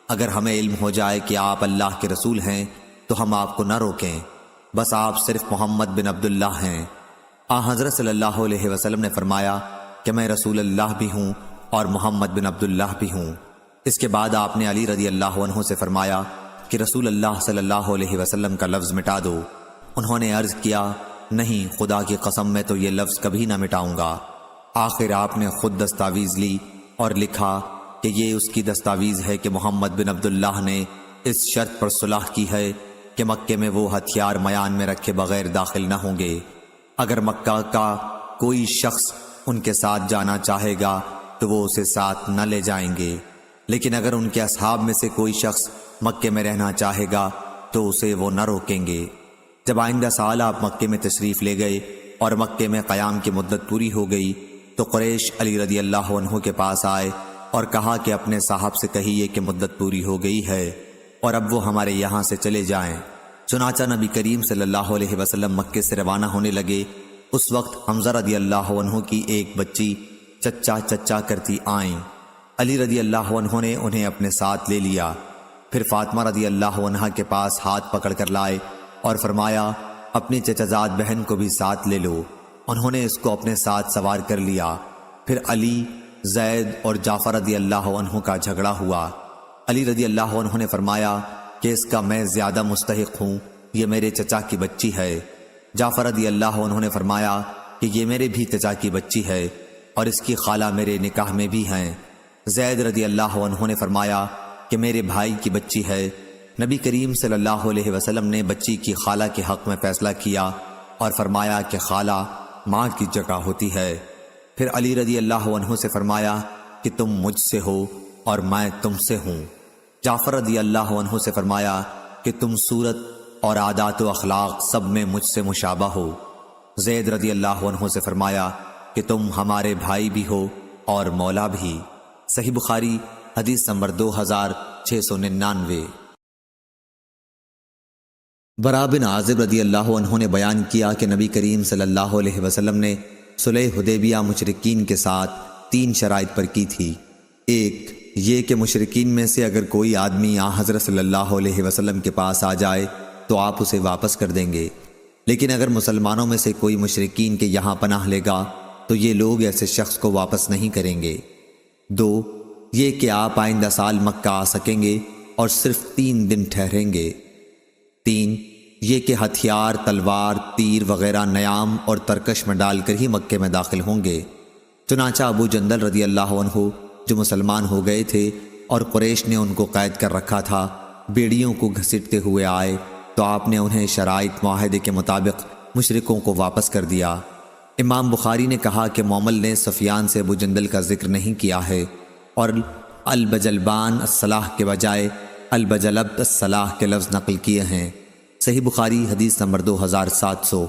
اگر ہمیں علم ہو جائے کہ آپ اللہ کے رسول ہیں تو ہم آپ کو نہ روکیں، بس آپ صرف محمد بن عبداللہ ہیں۔ حضرت صلی اللہ علیہ وسلم نے فرمایا کہ میں رسول اللہ بھی ہوں اور محمد بن عبداللہ بھی ہوں۔ اس کے بعد آپ نے علی رضی اللہ عنہ سے فرمایا کہ رسول اللہ صلی اللہ علیہ وسلم کا لفظ مٹا دو۔ انہوں نے عرض کیا نہیں، خدا کی قسم میں تو یہ لفظ کبھی نہ مٹاؤں گا۔ آخر آپ نے خود دستاویز لی اور لکھا کہ یہ اس کی دستاویز ہے کہ محمد بن عبداللہ نے اس شرط پر صلح کی ہے کہ مکے میں وہ ہتھیار میان میں رکھے بغیر داخل نہ ہوں گے۔ اگر مکہ کا کوئی شخص ان کے ساتھ جانا چاہے گا تو وہ اسے ساتھ نہ لے جائیں گے، لیکن اگر ان کے اصحاب میں سے کوئی شخص مکے میں رہنا چاہے گا تو اسے وہ نہ روکیں گے۔ جب آئندہ سال آپ مکے میں تشریف لے گئے اور مکے میں قیام کی مدت پوری ہو گئی تو قریش علی رضی اللہ عنہ کے پاس آئے اور کہا کہ اپنے صاحب سے کہیے کہ مدت پوری ہو گئی ہے اور اب وہ ہمارے یہاں سے چلے جائیں۔ چنانچہ نبی کریم صلی اللہ علیہ وسلم مکے سے روانہ ہونے لگے۔ اس وقت حمزہ رضی اللہ عنہ کی ایک بچی چچا چچا کرتی آئیں۔ علی رضی اللہ عنہ نے انہیں اپنے ساتھ لے لیا، پھر فاطمہ رضی اللہ عنہ کے پاس ہاتھ پکڑ کر لائے اور فرمایا اپنی چچازاد بہن کو بھی ساتھ لے لو۔ انہوں نے اس کو اپنے ساتھ سوار کر لیا۔ پھر علی، زید اور جعفر رضی اللہ عنہ کا جھگڑا ہوا۔ علی رضی اللہ عنہ نے فرمایا کہ اس کا میں زیادہ مستحق ہوں، یہ میرے چچا کی بچی ہے۔ جعفر رضی اللہ عنہ نے فرمایا کہ یہ میرے بھی چچا کی بچی ہے اور اس کی خالہ میرے نکاح میں بھی ہیں۔ زید رضی اللہ عنہ نے فرمایا کہ میرے بھائی کی بچی ہے۔ نبی کریم صلی اللہ علیہ وسلم نے بچی کی خالہ کے حق میں فیصلہ کیا اور فرمایا کہ خالہ ماں کی جگہ ہوتی ہے۔ پھر علی رضی اللہ عنہ سے فرمایا کہ تم مجھ سے ہو اور میں تم سے ہوں۔ جعفر رضی اللہ عنہ سے فرمایا کہ تم صورت اور عادات و اخلاق سب میں مجھ سے مشابہ ہو۔ زید رضی اللہ عنہ سے فرمایا کہ تم ہمارے بھائی بھی ہو اور مولا بھی۔ صحیح بخاری حدیث نمبر 2699۔ برا بن عازب رضی اللہ عنہ نے بیان کیا کہ نبی کریم صلی اللہ علیہ وسلم نے صلح حدیبیہ مشرکین کے ساتھ 3 شرائط پر کی تھی۔ ایک یہ کہ مشرکین میں سے اگر کوئی آدمی حضرت صلی اللہ علیہ وسلم کے پاس آ جائے تو آپ اسے واپس کر دیں گے، لیکن اگر مسلمانوں میں سے کوئی مشرکین کے یہاں پناہ لے گا تو یہ لوگ ایسے شخص کو واپس نہیں کریں گے۔ 2 یہ کہ آپ آئندہ سال مکہ آ سکیں گے اور صرف 3 دن ٹھہریں گے۔ 3 یہ کہ ہتھیار، تلوار، تیر وغیرہ نیام اور ترکش میں ڈال کر ہی مکے میں داخل ہوں گے۔ چنانچہ ابو جندل رضی اللہ عنہ جو مسلمان ہو گئے تھے اور قریش نے ان کو قید کر رکھا تھا، بیڑیوں کو گھسیٹتے ہوئے آئے تو آپ نے انہیں شرائط معاہدے کے مطابق مشرکوں کو واپس کر دیا۔ امام بخاری نے کہا کہ مومل نے سفیان سے ابو جندل کا ذکر نہیں کیا ہے اور البجلبان الصلاح کے بجائے البجلبت الصلاح کے لفظ نقل کیے ہیں۔ صحیح بخاری حدیث نمبر 2700۔